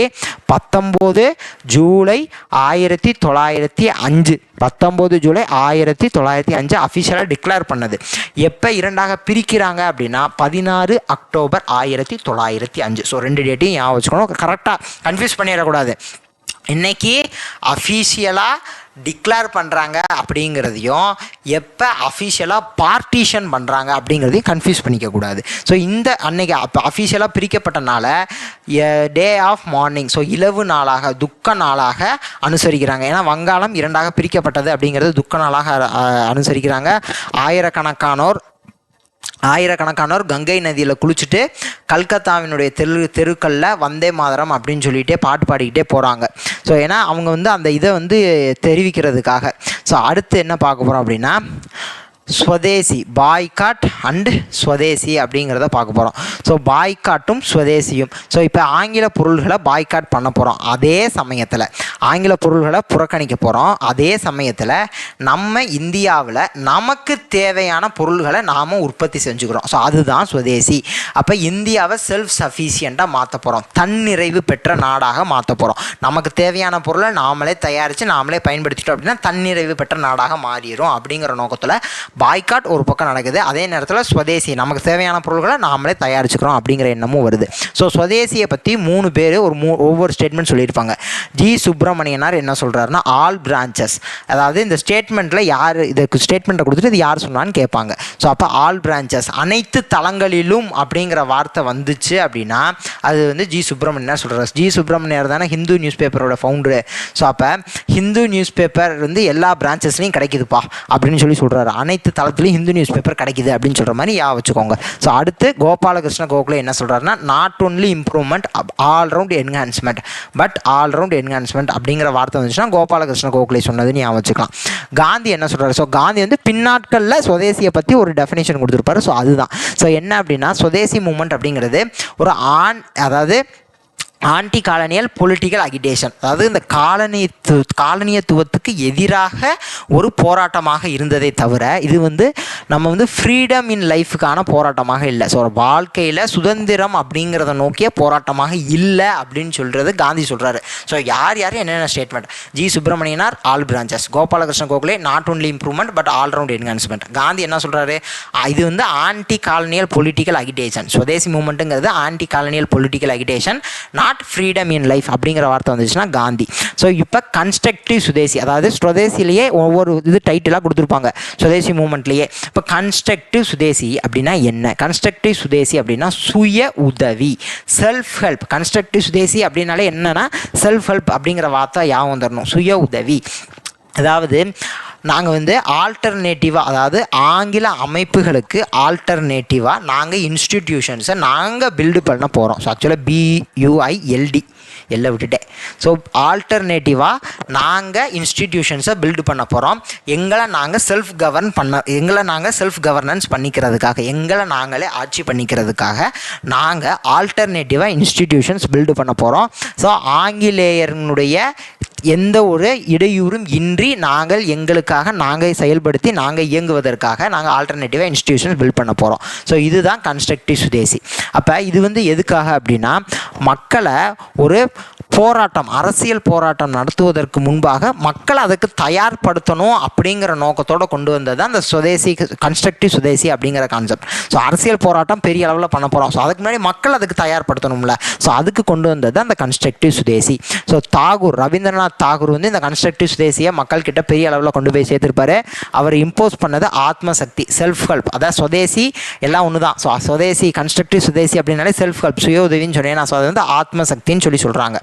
19 ஜூலை 1905. 19 ஜூலை 1905 அஃபிஷியலாக டிக்ளேர் பண்ணது. எப்போ 2ஆக பிரிக்கிறாங்க அப்படின்னா 16 அக்டோபர் 1905. ஸோ 2 டேட்டையும் ஞாபகம் வச்சுக்கணும், கரெக்டாக கன்ஃபியூஸ் பண்ணிடக்கூடாது. இன்னைக்கு அஃபீஷியலாக டிக்ளேர் பண்ணுறாங்க அப்படிங்கிறதையும் எப்போ அஃபீஷியலாக பார்ட்டிஷன் பண்ணுறாங்க அப்படிங்கிறதையும் கன்ஃபியூஸ் பண்ணிக்கக்கூடாது. ஸோ இந்த அன்னைக்கு அஃபீஷியலாக பிரிக்கப்பட்டனால டே ஆஃப் மார்னிங், ஸோ இலவு நாளாக, துக்க நாளாக அனுசரிக்கிறாங்க. ஏன்னா வங்காளம் 2ஆக பிரிக்கப்பட்டது அப்படிங்கிறது துக்க நாளாக அனுசரிக்கிறாங்க. ஆயிரக்கணக்கானோர் கங்கை நதியில் குளிச்சுட்டு கல்கத்தாவினுடைய தெருக்களில் வந்தே மாதரம் அப்படின்னு சொல்லிகிட்டே பாட்டு பாடிக்கிட்டே போகிறாங்க. ஸோ ஏன்னா அவங்க வந்து அந்த இதை வந்து தெரிவிக்கிறதுக்காக. ஸோ அடுத்து என்ன பார்க்க போகிறோம் அப்படின்னா, ஸ்வதேசி, பாய்காட் அண்ட் ஸ்வதேசி அப்படிங்கிறத பார்க்க போகிறோம். ஸோ பாய்காட்டும் ஸ்வதேசியும். ஸோ இப்போ ஆங்கில பொருள்களை பாய்காட் பண்ண போகிறோம், அதே சமயத்தில் ஆங்கில பொருள்களை புறக்கணிக்க போகிறோம், அதே சமயத்தில் நம்ம இந்தியாவில் நமக்கு தேவையான பொருள்களை நாம் உற்பத்தி செஞ்சுக்கிறோம். ஸோ அதுதான் ஸ்வதேசி. அப்போ இந்தியாவை செல்ஃப் சஃபிஷியண்ட்டாக மாற்ற போகிறோம், தன்னிறைவு பெற்ற நாடாக மாற்ற போகிறோம். நமக்கு தேவையான பொருளை நாமளே தயாரித்து நாமளே பயன்படுத்திட்டோம் அப்படின்னா தன்னிறைவு பெற்ற நாடாக மாறிடும் அப்படிங்கிற நோக்கத்தில் பாய்காட் ஒரு பக்கம் நடக்குது, அதே நேரத்தில் ஸ்வதேசி நமக்கு தேவையான பொருட்களை நாமளே தயாரிச்சுக்கிறோம் அப்படிங்கிற எண்ணமும் வருது. ஸோ ஸ்வதேசியை பற்றி 3 பேர் ஒவ்வொரு ஸ்டேட்மெண்ட் சொல்லியிருப்பாங்க. ஜி சுப்பிரமணியனார் என்ன சொல்கிறாருன்னா ஆல் பிரான்ச்சஸ், அதாவது இந்த ஸ்டேட்மெண்ட்டில் யார் இதுக்கு ஸ்டேட்மெண்ட்டை கொடுத்துட்டு இது யார் சொன்னான்னு கேட்பாங்க. ஸோ அப்போ ஆல் பிரான்ச்சஸ் அனைத்து தளங்களிலும் அப்படிங்கிற வார்த்தை வந்துச்சு அப்படின்னா அது வந்து ஜி சுப்பிரமணியனார் சொல்கிறார். ஜி சுப்பிரமணியர் தானே ஹிந்து நியூஸ் பேப்பரோட ஃபவுண்டரு. ஸோ அப்போ ஹிந்து நியூஸ் பேப்பர் வந்து எல்லா பிரான்ச்சஸ்லையும் கிடைக்குதுப்பா அப்படின்னு சொல்கிறாரு. அனைத்து தளத்துலையும் ஹிந்து நியூஸ் பேப்பர் கிடைக்குது அப்படின்னு சொல்கிற மாதிரி வச்சுக்கோங்க. ஸோ அடுத்து கோபாலகிருஷ்ண கோகலே என்ன சொல்கிறாருன்னா not only improvement all-round enhancement but all round enhancement அப்படிங்கிற வார்த்தை வந்துச்சுன்னா கோபாலகிருஷ்ண கோகலே சொன்னதுன்னு வச்சுக்கலாம். காந்தி என்ன சொல்கிறாரு? ஸோ காந்தி வந்து பின்னாட்களில் சுதேசியை பற்றி ஒரு டெஃபினேஷன் கொடுத்துருப்பாரு. ஸோ அதுதான். ஸோ என்ன அப்படின்னா சுதேசி மூமெண்ட் அப்படிங்கிறது ஒரு அதாவது ஆன்டி காலனியல் பொலிட்டிக்கல் அகிடேஷன், அதாவது இந்த காலனியத்துவத்துக்கு எதிராக ஒரு போராட்டமாக இருந்ததே தவிர இது வந்து நம்ம வந்து ஃப்ரீடம் இன் லைஃபுக்கான போராட்டமாக இல்லை. ஸோ வாழ்க்கையில் சுதந்திரம் அப்படிங்கிறத நோக்கிய போராட்டமாக இல்லை அப்படின்னு சொல்கிறது காந்தி சொல்கிறாரு. ஸோ யார் என்னென்ன ஸ்டேட்மெண்ட்? ஜி சுப்பிரமணியனார் all branches, Gopalakrishna Gokhale not only improvement but all round enhancement. Gandhi என்ன சொல்கிறாரு? இது வந்து anti colonial political agitation. Swadeshi மூமெண்ட்டுங்கிறது anti colonial political agitation, not freedom in life அப்படிங்கிற வார்த்தை வந்துச்சுன்னா காந்தி. ஸோ இப்போ கன்ஸ்ட்ரக்டிவ் சுதேசி, அதாவது சுதேசிலேயே ஒவ்வொரு இது டைட்டிலாக கொடுத்துருப்பாங்க சுதேசி மூமெண்ட்லேயே. இப்போ கன்ஸ்ட்ரக்டிவ் சுதேசி அப்படின்னா என்ன? கன்ஸ்ட்ரக்டிவ் சுதேசி அப்படின்னா சுய உதவி, செல்ஃப் ஹெல்ப். கன்ஸ்ட்ரக்டிவ் சுதேசி அப்படின்னாலே என்னன்னா செல்ஃப் ஹெல்ப் அப்படிங்கிற வார்த்தை வந்துடணும். சுய உதவி, அதாவது நாங்கள் வந்து ஆல்டர்னேட்டிவாக, அதாவது ஆங்கில அமைப்புகளுக்கு ஆல்டர்னேட்டிவாக நாங்கள் இன்ஸ்டிடியூஷன்ஸை நாங்கள் பில்டு பண்ண போகிறோம். ஸோ ஆக்சுவலாக BUILD எல்லாம் விட்டுட்டேன். ஸோ ஆல்டர்னேட்டிவாக நாங்கள் இன்ஸ்டிடியூஷன்ஸை பில்டு பண்ண போகிறோம். எங்களை நாங்கள் செல்ஃப் கவர்னன்ஸ் பண்ணிக்கிறதுக்காக, எங்களை நாங்களே ஆட்சி பண்ணிக்கிறதுக்காக நாங்கள் ஆல்டர்னேட்டிவாக இன்ஸ்டிடியூஷன்ஸ் பில்டு பண்ண போகிறோம். ஸோ ஆங்கிலேயர்களுடைய எந்த ஒரு இடையூறும் இன்றி நாங்கள் செயல்படுத்தி நாங்கள் இயங்குவதற்காக நாங்கள் ஆல்டர்னேட்டிவாக இன்ஸ்டிடியூஷன்ஸ் பில்ட் பண்ண போகிறோம். ஸோ இதுதான் கன்ஸ்ட்ரக்டிவ் சுதேசி. அப்போ இது வந்து எதுக்காக அப்படின்னா மக்களை ஒரு போராட்டம், அரசியல் போராட்டம் நடத்துவதற்கு முன்பாக மக்களை அதுக்கு தயார்படுத்தணும் அப்படிங்கிற நோக்கத்தோடு கொண்டு வந்தது அந்த சுதேசி, கன்ஸ்ட்ரக்டிவ் சுதேசி அப்படிங்கிற கான்செப்ட். ஸோ அரசியல் போராட்டம் பெரிய அளவில் பண்ண போகிறோம். ஸோ அதுக்கு முன்னாடி மக்கள் அதுக்கு தயார்படுத்தணும்ல. ஸோ அதுக்கு கொண்டு வந்தது அந்த கன்ஸ்ட்ரக்டிவ் சுதேசி. ஸோ ரவீந்திரநாத் தாகூர் வந்து இந்த கன்ஸ்ட்ரக்டிவ் சுதேசியை மக்கள்கிட்ட பெரிய அளவில் கொண்டு போய் சேர்த்துருப்பாரு. அவர் இம்போஸ் பண்ணது ஆத்ம சக்தி, செல்ஃப் ஹெல்ப். அதாவது சுதேசி எல்லாம் ஒன்று தான். ஸோ சுதேசி, கன்ஸ்ட்ரக்டிவ் சுதேசி அப்படின்னாலே செல்ஃப் ஹெல்ப், சுய உதவின்னு சொன்னேன். ஸோ அது வந்து ஆத்ம சக்தின்னு சொல்கிறாங்க.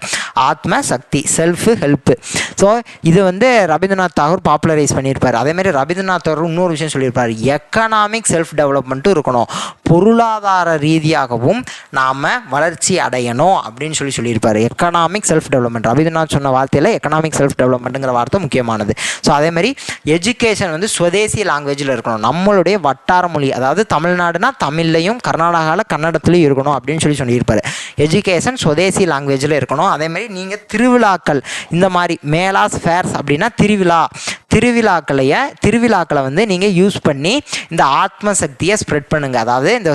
ஆத்ம சக்தி, செல்ஃப் ஹெல்ப். ஸோ இது வந்து ரவீந்திரநாத் தாகூர் பாப்புலரைஸ் பண்ணியிருப்பார். அதேமாதிரி ரவீந்திரநாத் தாகூர் இன்னொரு விஷயம் சொல்லியிருப்பார், எக்கனாமிக் செல்ஃப் டெவலப்மெண்ட்டும் இருக்கணும், பொருளாதார ரீதியாகவும் நாம் வளர்ச்சி அடையணும் அப்படின்னு சொல்லியிருப்பார். எக்கனாமிக் செல்ஃப் டெவலப்மெண்ட், ரவீந்திரநாத் சொன்ன வார்த்தையில் எக்கனாமிக் செல்ஃப் டெவலப்மெண்ட்டுங்கிற வார்த்தை முக்கியமானது. ஸோ அதேமாதிரி எஜுகேஷன் வந்து சுதேசி லாங்குவேஜில் இருக்கணும், நம்மளுடைய வட்டார மொழி, அதாவது தமிழ்நாடுனா தமிழ்லையும் கர்நாடகாவில் கன்னடத்துலையும் இருக்கணும் அப்படின்னு சொல்லியிருப்பார். எஜுகேஷன் சுதேசி லாங்குவேஜில் இருக்கணும். அதேமாதிரி நீங்கள் திருவிழாக்கள், இந்த மாதிரி மேலாஸ் ஃபேர்ஸ் அப்படின்னா திருவிழாக்களை வந்து நீங்கள் யூஸ் பண்ணி இந்த ஆத்ம சக்தியை ஸ்ப்ரெட் பண்ணுங்கள். அதாவது இந்த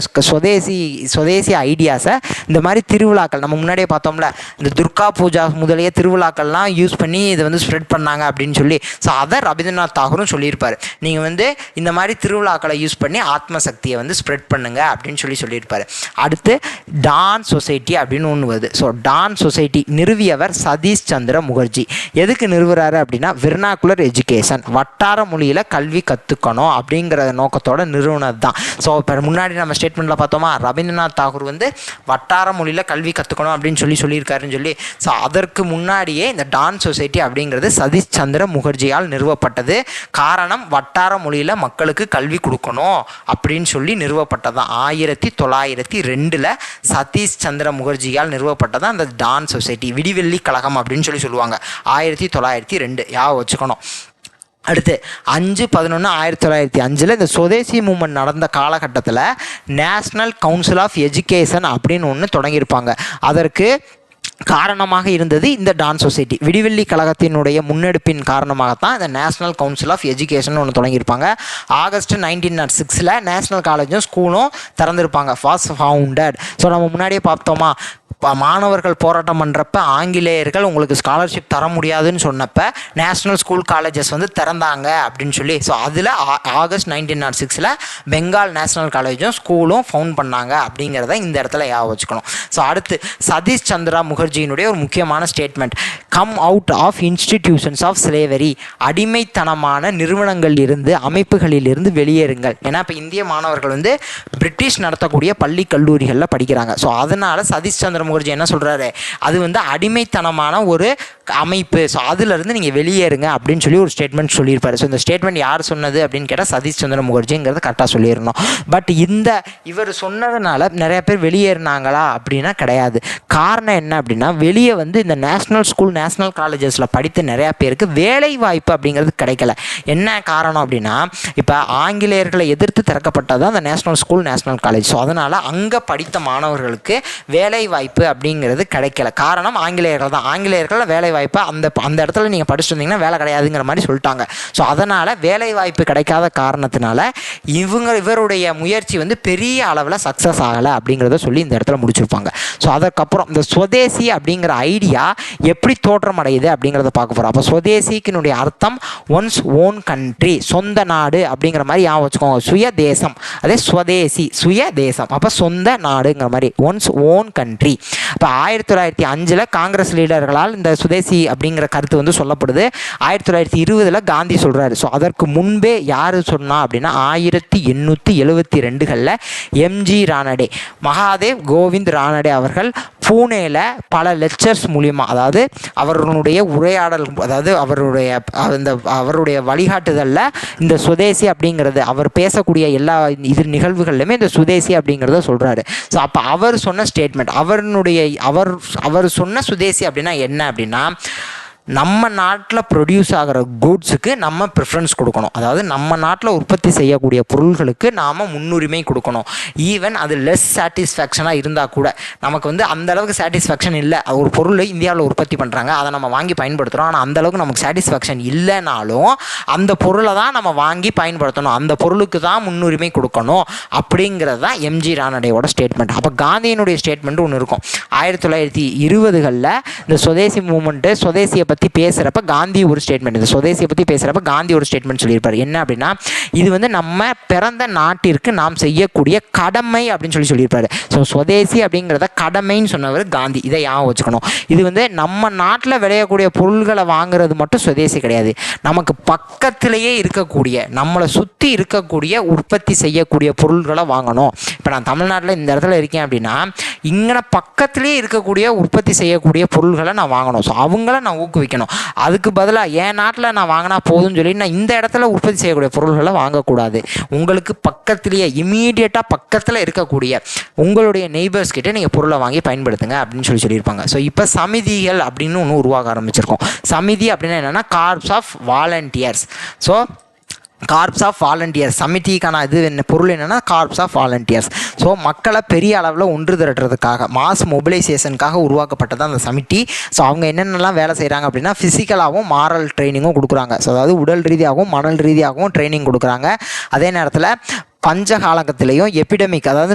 சுதேசி ஐடியாஸை இந்த மாதிரி திருவிழாக்கள், நம்ம முன்னாடியே பார்த்தோம்ல இந்த துர்கா பூஜா முதலிய திருவிழாக்கள்லாம் யூஸ் பண்ணி இதை வந்து ஸ்ப்ரெட் பண்ணாங்க அப்படின்னு சொல்லி. ஸோ அதை ரவீந்திரநாத் தாகூரும் சொல்லியிருப்பார். நீங்கள் வந்து இந்த மாதிரி திருவிழாக்களை யூஸ் பண்ணி ஆத்ம சக்தியை வந்து ஸ்ப்ரெட் பண்ணுங்க அப்படின்னு சொல்லியிருப்பார். அடுத்து டான் சொசைட்டி அப்படின்னு ஒன்று வருது. ஸோ டான் சொசைட்டி நிறுவியவர் சதீஷ் சந்திர முகர்ஜி. எதுக்கு நிறுவுறாரு அப்படின்னா வெர்னாகுலர் எஜுகேஷன், வட்டார மொழியில் கல்வி கற்றுக்கணும் அப்படிங்கிற நோக்கத்தோட நிறுவனது தான். ஸோ இப்போ முன்னாடி நம்ம ஸ்டேட்மெண்ட்டில் பார்த்தோமா, ரவீந்திரநாத் தாகூர் வந்து வட்டார மொழியில் கல்வி கற்றுக்கணும் அப்படின்னு சொல்லியிருக்காருன்னு சொல்லி. ஸோ அதற்கு முன்னாடியே இந்த டான் சொசைட்டி அப்படிங்கிறது சதீஷ் சந்திர முகர்ஜியால் நிறுவப்பட்டது. காரணம், வட்டார மொழியில் மக்களுக்கு கல்வி கொடுக்கணும் அப்படின்னு சொல்லி நிறுவப்பட்டது தான். 1902 சதீஷ் சந்திர முகர்ஜியால் நிறுவப்பட்டது அந்த டான் சொசைட்டி, விடிவெள்ளி கழகம் அப்படின்னு சொல்லுவாங்க. 1902 வச்சுக்கணும். அடுத்து 5/11/1905 இந்த சுதேசி மூமெண்ட் நடந்த காலகட்டத்தில் நேஷ்னல் கவுன்சில் ஆஃப் எஜுகேஷன் அப்படின்னு ஒன்று தொடங்கியிருப்பாங்க. அதற்கு காரணமாக இருந்தது இந்த டான் சொசைட்டி. விடிவெள்ளி கழகத்தினுடைய முன்னெடுப்பின் காரணமாகத்தான் இந்த நேஷனல் கவுன்சில் ஆஃப் எஜுகேஷன் ஒன்று தொடங்கியிருப்பாங்க. ஆகஸ்ட் 1906 நேஷனல் காலேஜும் ஸ்கூலும் திறந்திருப்பாங்க, வாஸ் ஃபவுண்டட். ஸோ நம்ம முன்னாடியே பார்த்தோமா, மாணவர்கள் போராட்டம் பண்ணுறப்ப ஆங்கிலேயர்கள் உங்களுக்கு ஸ்காலர்ஷிப் தர முடியாதுன்னு சொன்னப்போ நேஷ்னல் ஸ்கூல் காலேஜஸ் வந்து திறந்தாங்க அப்படின்னு சொல்லி. ஸோ அதில் ஆகஸ்ட் 1906 பெங்கால் நேஷ்னல் காலேஜும் ஸ்கூலும் ஃபவுண்ட் பண்ணாங்க அப்படிங்கிறத இந்த இடத்துல ஞாபகம் வச்சுக்கணும். ஸோ அடுத்து சதீஷ் சந்திரா முகர்ஜியினுடைய ஒரு முக்கியமான statement, come out of institutions of slavery, அடிமைத்தனமான நிறுவனங்கள் இருந்து அமைப்புகளில் இருந்து வெளியேறுங்கள். ஏன்னா இப்போ இந்திய மாணவர்கள் வந்து பிரிட்டிஷ் நடத்தக்கூடிய பள்ளி கல்லூரிகளில் படிக்கிறாங்க. ஸோ அதனால் சதீஷ் சந்திர முகர்ஜி என்ன சொல்கிறாரு, அது வந்து அடிமைத்தனமான ஒரு அமைப்பு, ஸோ அதிலிருந்து நீங்கள் வெளியேறுங்க அப்படின்னு சொல்லி ஒரு ஸ்டேட்மெண்ட் சொல்லியிருப்பார். ஸோ இந்த ஸ்டேட்மெண்ட் யார் சொன்னது அப்படின்னு கேட்டால் சதீஷ் சந்திர முகர்ஜிங்கிறது கரெக்டாக சொல்லிடணும். பட் இவர் சொன்னதுனால நிறைய பேர் வெளியேறினாங்களா அப்படின்னா கிடையாது. காரணம் என்ன அப்படின்னா, வெளியே வந்து இந்த நேஷ்னல் ஸ்கூல் நேஷ்னல் காலேஜஸில் படித்த நிறையா பேருக்கு வேலை வாய்ப்பு அப்படிங்கிறது கிடைக்கல. என்ன காரணம் அப்படின்னா, இப்போ ஆங்கிலேயர்களை எதிர்த்து திறக்கப்பட்டது அந்த national school national college. So அதனால் அங்கே படித்த மாணவர்களுக்கு வேலை வாய்ப்பு அப்படிங்கிறது கிடைக்கல. காரணம் ஆங்கிலேயர்கள் தான். ஆங்கிலேயர்கள் வேலை வாய்ப்பு அந்த இடத்துல நீங்கள் படிச்சுட்டு வந்தீங்கன்னா வேலை கிடையாதுங்கிற மாதிரி சொல்லிட்டாங்க. ஸோ அதனால் வேலை வாய்ப்பு கிடைக்காத காரணத்தினால இவருடைய முயற்சி வந்து பெரிய அளவில் சக்ஸஸ் ஆகலை அப்படிங்கிறத சொல்லி இந்த இடத்துல முடிச்சிருப்பாங்க. ஸோ அதுக்கப்புறம் இந்த சுதேசி அப்படிங்கிற ஐடியா எப்படி தோற்றம் அடையுது அப்படிங்கிறத பார்க்க போகிறோம். அப்போ சுதேசிக்கினுடைய அர்த்தம் ஒன்ஸ் ஓன் கண்ட்ரி, சொந்த நாடு அப்படிங்கிற மாதிரி ஞாபகம் வச்சுக்கோங்க. சுய தேசம், அதே சுதேசி சுய தேசம், அப்போ சொந்த நாடுங்கிற மாதிரி ஒன்ஸ் ஓன் கண்ட்ரி. இப்போ 1905 காங்கிரஸ் லீடர்களால் இந்த சுதேசி அப்படிங்கிற கருத்து வந்து சொல்லப்படுது. 1920 காந்தி சொல்கிறாரு. ஸோ அதற்கு முன்பே யார் சொன்னா அப்படின்னா 1872 எம்ஜி ரானடே, மகாதேவ் கோவிந்த் ரானடே அவர்கள் பூனேல பல லெக்சர்ஸ் மூலியமாக, அதாவது அவர்களுடைய உரையாடல், அதாவது அவருடைய வழிகாட்டுதலில் இந்த சுதேசி அப்படிங்கிறது அவர் பேசக்கூடிய எல்லா நிகழ்வுகள்லையுமே இந்த சுதேசி அப்படிங்கிறத சொல்கிறாரு. ஸோ அப்போ அவர் சொன்ன ஸ்டேட்மெண்ட், அவர் சொன்ன சுதேசி அப்படின்னா என்ன அப்படின்னா, நம்ம நாட்டில் ப்ரொடியூஸ் ஆகிற கூட்ஸுக்கு நம்ம ப்ரிஃபரன்ஸ் கொடுக்கணும். அதாவது நம்ம நாட்டில் உற்பத்தி செய்யக்கூடிய பொருள்களுக்கு நாம் முன்னுரிமை கொடுக்கணும். ஈவன் அது லெஸ் சாட்டிஸ்ஃபேக்ஷனாக இருந்தால் கூட, நமக்கு வந்து அந்தளவுக்கு சாட்டிஸ்ஃபேக்ஷன் இல்லை, ஒரு பொருள் இந்தியாவில் உற்பத்தி பண்ணுறாங்க, அதை நம்ம வாங்கி பயன்படுத்துகிறோம், ஆனால் அந்தளவுக்கு நமக்கு சாட்டிஸ்ஃபேக்ஷன் இல்லைனாலும் அந்த பொருளை தான் நம்ம வாங்கி பயன்படுத்தணும், அந்த பொருளுக்கு தான் முன்னுரிமை கொடுக்கணும் அப்படிங்கிறது தான் எம்ஜி ரானடேயோட ஸ்டேட்மெண்ட். அப்போ காந்தியினுடைய ஸ்டேட்மெண்ட் ஒன்று இருக்கும். 1920 இந்த சுதேசி மூமெண்ட்டு, சுதேசியை பற்றி பேசுகிறப்ப காந்தி ஒரு ஸ்டேட்மெண்ட், இந்த சுதேசியை பற்றி பேசுகிறப்ப காந்தி ஒரு ஸ்டேட்மெண்ட் சொல்லியிருப்பார். என்ன அப்படின்னா, இது வந்து நம்ம பிறந்த நாட்டிற்கு நாம் செய்யக்கூடிய கடமை அப்படின்னு சொல்லியிருப்பார். ஸோ சுதேசி அப்படிங்கிறத கடமைன்னு சொன்னவர் காந்தி. இதை ஞாபகம் வச்சுக்கணும். இது வந்து நம்ம நாட்டில் விளையக்கூடிய பொருள்களை வாங்குறது மட்டும் சுதேசி கிடையாது, நமக்கு பக்கத்திலேயே இருக்கக்கூடிய, நம்மளை சுற்றி இருக்கக்கூடிய உற்பத்தி செய்யக்கூடிய பொருள்களை வாங்கணும். இப்போ நான் தமிழ்நாட்டில் இந்த இடத்துல இருக்கேன் அப்படின்னா, இங்கே பக்கத்திலேயே இருக்கக்கூடிய உற்பத்தி செய்யக்கூடிய பொருள்களை நான் வாங்கணும். ஸோ அவங்கள நான் ஊக்குவிக்கணும். அதுக்கு பதிலாக என் நாட்டில் நான் வாங்கினா போதும்னு சொல்லி நான் இந்த இடத்துல உற்பத்தி செய்யக்கூடிய பொருள்களை வாங்கக்கூடாது. உங்களுக்கு பக்கத்திலேயே இமீடியட்டாக பக்கத்தில் இருக்கக்கூடிய உங்களுடைய நெய்பர்ஸ் கிட்டே நீங்கள் பொருளை வாங்கி பயன்படுத்துங்க அப்படின்னு சொல்லியிருப்பாங்க. ஸோ இப்போ சமிதிகள் அப்படின்னு ஒன்று உருவாக ஆரம்பிச்சிருக்கோம். சமிதி அப்படின்னா என்னென்னா corps of volunteers. So corps of volunteers சமிதிக்கான இது என்ன பொருள் என்னென்னா கார்ப்ஸ் ஆஃப் வாலண்டியர்ஸ். ஸோ மக்களை பெரிய அளவில் ஒன்று திரட்டுறதுக்காக, மாஸ் மொபிலைசேஷனுக்காக உருவாக்கப்பட்டது அந்த சமிட்டி. ஸோ அவங்க என்னென்னலாம் வேலை செய்கிறாங்க அப்படின்னா, ஃபிசிக்கலாகவும் மாரல் ட்ரைனிங்கும் கொடுக்குறாங்க. ஸோ அதாவது உடல் ரீதியாகவும் மனல் ரீதியாகவும் ட்ரைனிங் கொடுக்குறாங்க. அதே நேரத்தில் பஞ்ச காலகட்டத்திலையும் எபிடமிக், அதாவது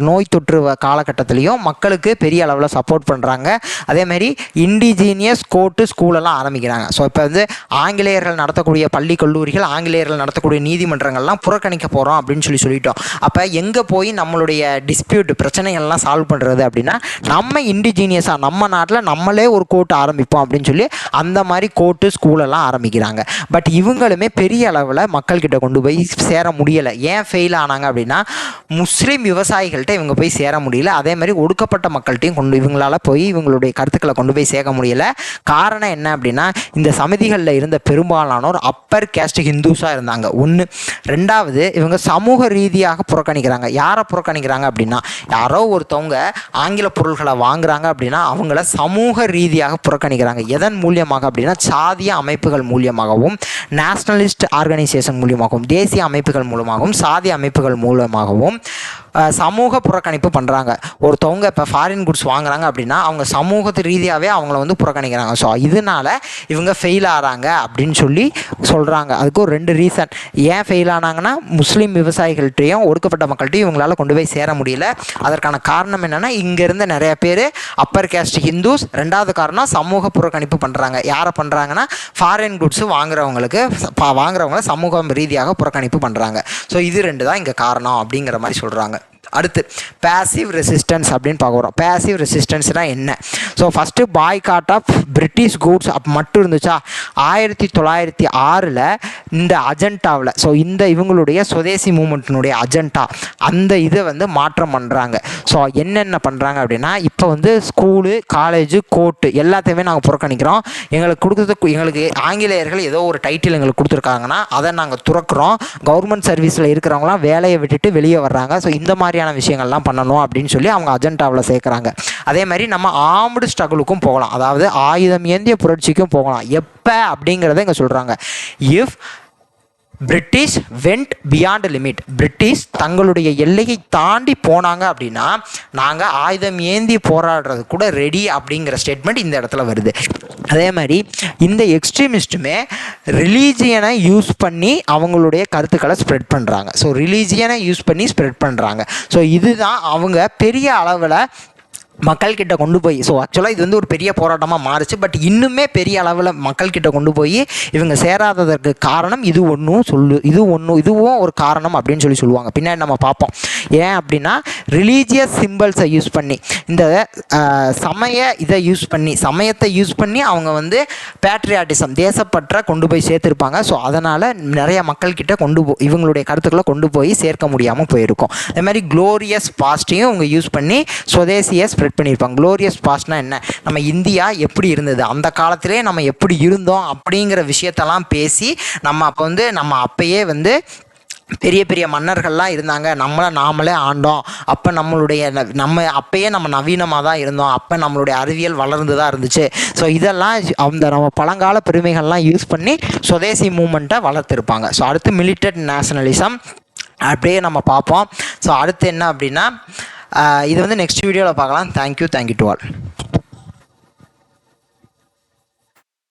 நோய் தொற்று காலகட்டத்திலையும் மக்களுக்கு பெரிய அளவில் சப்போர்ட் பண்ணுறாங்க. அதேமாதிரி இண்டிஜீனியஸ் கோர்ட்டு ஸ்கூலெல்லாம் ஆரம்பிக்கிறாங்க. ஸோ இப்போ வந்து ஆங்கிலேயர்கள் நடத்தக்கூடிய பள்ளி கல்லூரிகள், ஆங்கிலேயர்கள் நடத்தக்கூடிய நீதிமன்றங்கள்லாம் புறக்கணிக்க போகிறோம் அப்படின்னு சொல்லிட்டோம். அப்போ எங்கே போய் நம்மளுடைய டிஸ்பியூட் பிரச்சனைகள்லாம் சால்வ் பண்ணுறது அப்படின்னா, நம்ம இண்டிஜீனியஸாக நம்ம நாட்டில் நம்மளே ஒரு கோர்ட் ஆரம்பிப்போம் அப்படின்னு சொல்லி அந்த மாதிரி கோர்ட்டு ஸ்கூலெல்லாம் ஆரம்பிக்கிறாங்க. பட் இவங்களுமே பெரிய அளவில் மக்கள்கிட்ட கொண்டு போய் சேர முடியலை. ஏன் ஃபெயில் ஆனாங்க அப்படின்னா, முஸ்லீம் விவசாயிகள்கிட்ட இவங்க போய் சேர முடியல. அதே மாதிரி ஒடுக்கப்பட்ட மக்கள்கிட்டையும் இவங்களால போய் இவங்களுடைய கருத்துக்களை கொண்டு போய் சேர்க்க முடியல. காரணம் என்ன அப்படின்னா, இந்த சமிதிகளில் இருந்த பெரும்பாலானோர் அப்பர் கேஸ்ட் ஹிந்துஸாக இருந்தாங்க. ஒன்று. ரெண்டாவது, இவங்க சமூக ரீதியாக புறக்கணிக்கிறாங்க. யாரை புறக்கணிக்கிறாங்க அப்படின்னா, யாரோ ஒருத்தவங்க ஆங்கில பொருள்களை வாங்குறாங்க அப்படின்னா அவங்கள சமூக ரீதியாக புறக்கணிக்கிறாங்க. எதன் மூலியமாக அப்படின்னா, சாதிய அமைப்புகள் மூலியமாகவும், நேஷனலிஸ்ட் ஆர்கனைசேஷன் மூலியமாகவும், தேசிய அமைப்புகள் மூலமாகவும், சாதி அமைப்புகள் மூலமாகவும் சமூக புறக்கணிப்பு பண்ணுறாங்க. ஒருத்தவங்க இப்போ ஃபாரின் குட்ஸ் வாங்குறாங்க அப்படின்னா அவங்க சமூகத்து ரீதியாகவே அவங்கள வந்து புறக்கணிக்கிறாங்க. ஸோ இதனால இவங்க ஃபெயில் ஆகிறாங்க அப்படின்னு சொல்லி சொல்கிறாங்க. அதுக்கு ஒரு 2 ரீசன். ஏன் ஃபெயில் ஆனாங்கன்னா முஸ்லீம் விவசாயிகள்கிட்டையும் ஒடுக்கப்பட்ட மக்கள்கிட்டையும் இவங்களால கொண்டு போய் சேர முடியல. அதற்கான காரணம் என்னென்னா இங்கே இருந்த நிறைய பேர் அப்பர் கேஸ்ட் ஹிந்துஸ். 2வது காரணம் சமூக புறக்கணிப்பு பண்ணுறாங்க. யாரை பண்ணுறாங்கன்னா ஃபாரின் குட்ஸ் வாங்குறவங்கள சமூக ரீதியாக புறக்கணிப்பு பண்ணுறாங்க. ஸோ இது 2 தான் இங்கே காரணம் அப்படிங்கிற மாதிரி சொல்கிறாங்க. அடுத்து பேசிவ் ரெசிஸ்டன்ஸ் அப்படின்னு பார்க்குறோம். பேசிவ் ரெசிஸ்டன்ஸ்னால் என்ன? So first boycott of British goods மட்டும் இருந்துச்சா? 1906 இந்த அஜெண்டாவில், ஸோ இவங்களுடைய சுதேசி மூமெண்ட்டினுடைய அஜெண்டா அந்த இதை வந்து மாற்றம் பண்ணுறாங்க. ஸோ என்னென்ன பண்ணுறாங்க அப்படின்னா, இப்போ வந்து ஸ்கூலு, காலேஜு, கோர்ட்டு எல்லாத்தையுமே நாங்கள் புறக்கணிக்கிறோம். எங்களுக்கு ஆங்கிலேயர்கள் ஏதோ ஒரு டைட்டில் எங்களுக்கு கொடுத்துருக்காங்கன்னா அதை நாங்கள் துறக்கிறோம். கவர்மெண்ட் சர்வீஸில் இருக்கிறவங்களாம் வேலையை விட்டுட்டு வெளியே வர்றாங்க. ஸோ இந்த மாதிரியான விஷயங்கள்லாம் பண்ணணும் அப்படின்னு சொல்லி அவங்க அஜெண்டாவில் சேர்க்குறாங்க. அதே மாதிரி நம்ம ஆர்ம்டு ஸ்ட்ரகிளுக்கும் போகலாம், அதாவது ஆயுதம் ஏந்திய புரட்சிக்கும் போகலாம். எப்போ அப்படிங்கிறத இங்கே சொல்கிறாங்க. If British went beyond limit, British தங்களுடைய எல்லையை தாண்டி போனாங்க அப்படின்னா நாங்கள் ஆயுதம் ஏந்தி போராடுறது கூட ரெடி அப்படிங்கிற ஸ்டேட்மெண்ட் இந்த இடத்துல வருது. அதே மாதிரி இந்த எக்ஸ்ட்ரீமிஸ்ட்டுமே ரிலீஜியனை யூஸ் பண்ணி அவங்களுடைய கருத்துக்களை ஸ்ப்ரெட் பண்ணுறாங்க. ஸோ ரிலீஜியனை யூஸ் பண்ணி ஸ்ப்ரெட் பண்ணுறாங்க. ஸோ இதுதான் அவங்க பெரிய அளவில் மக்கள்கிட்ட கொண்டு போய், ஸோ ஆக்சுவலாக இது வந்து ஒரு பெரிய போராட்டமாக மாறுச்சு. பட் இன்னுமே பெரிய அளவில் மக்கள்கிட்ட கொண்டு போய் இவங்க சேராததற்கு காரணம் இதுவும் ஒரு காரணம் அப்படின்னு சொல்லுவாங்க. பின்னாடி நம்ம பார்ப்போம். ஏன் அப்படின்னா ரிலீஜியஸ் சிம்பிள்ஸை யூஸ் பண்ணி, இந்த சமயத்தை யூஸ் பண்ணி அவங்க வந்து பேட்ரியாட்டிசம், தேசப்பற்ற கொண்டு போய் சேர்த்துருப்பாங்க. ஸோ அதனால் நிறைய மக்கள்கிட்ட இவங்களுடைய கருத்துக்களை கொண்டு போய் சேர்க்க முடியாமல் போயிருக்கும். அதே மாதிரி க்ளோரியஸ் பாஸ்ட்டையும் இவங்க யூஸ் பண்ணி சுதேசியை ஸ்ப்ரெட் பண்ணியிருப்பாங்க. க்ளோரியஸ் பாஸ்ட்னா என்ன? நம்ம இந்தியா எப்படி இருந்தது, அந்த காலத்திலே நம்ம எப்படி இருந்தோம் அப்படிங்கிற விஷயத்தெல்லாம் பேசி நம்ம அப்பயே வந்து பெரிய பெரிய மன்னர்கள்லாம் இருந்தாங்க, நாமளே ஆண்டோம், அப்போ அப்பயே நம்ம நவீனமாக தான் இருந்தோம், அப்போ நம்மளுடைய அறிவியல் வளர்ந்து தான் இருந்துச்சு. ஸோ இதெல்லாம் நம்ம பழங்கால பெருமைகள்லாம் யூஸ் பண்ணி சுதேசி மூமெண்ட்டை வளர்த்துருப்பாங்க. ஸோ அடுத்து மிலிட்டட் நேஷனலிசம் அப்படியே நம்ம பார்ப்போம். ஸோ அடுத்து என்ன அப்படின்னா இது வந்து நெக்ஸ்ட் வீடியோவில் பார்க்கலாம். Thank you to all.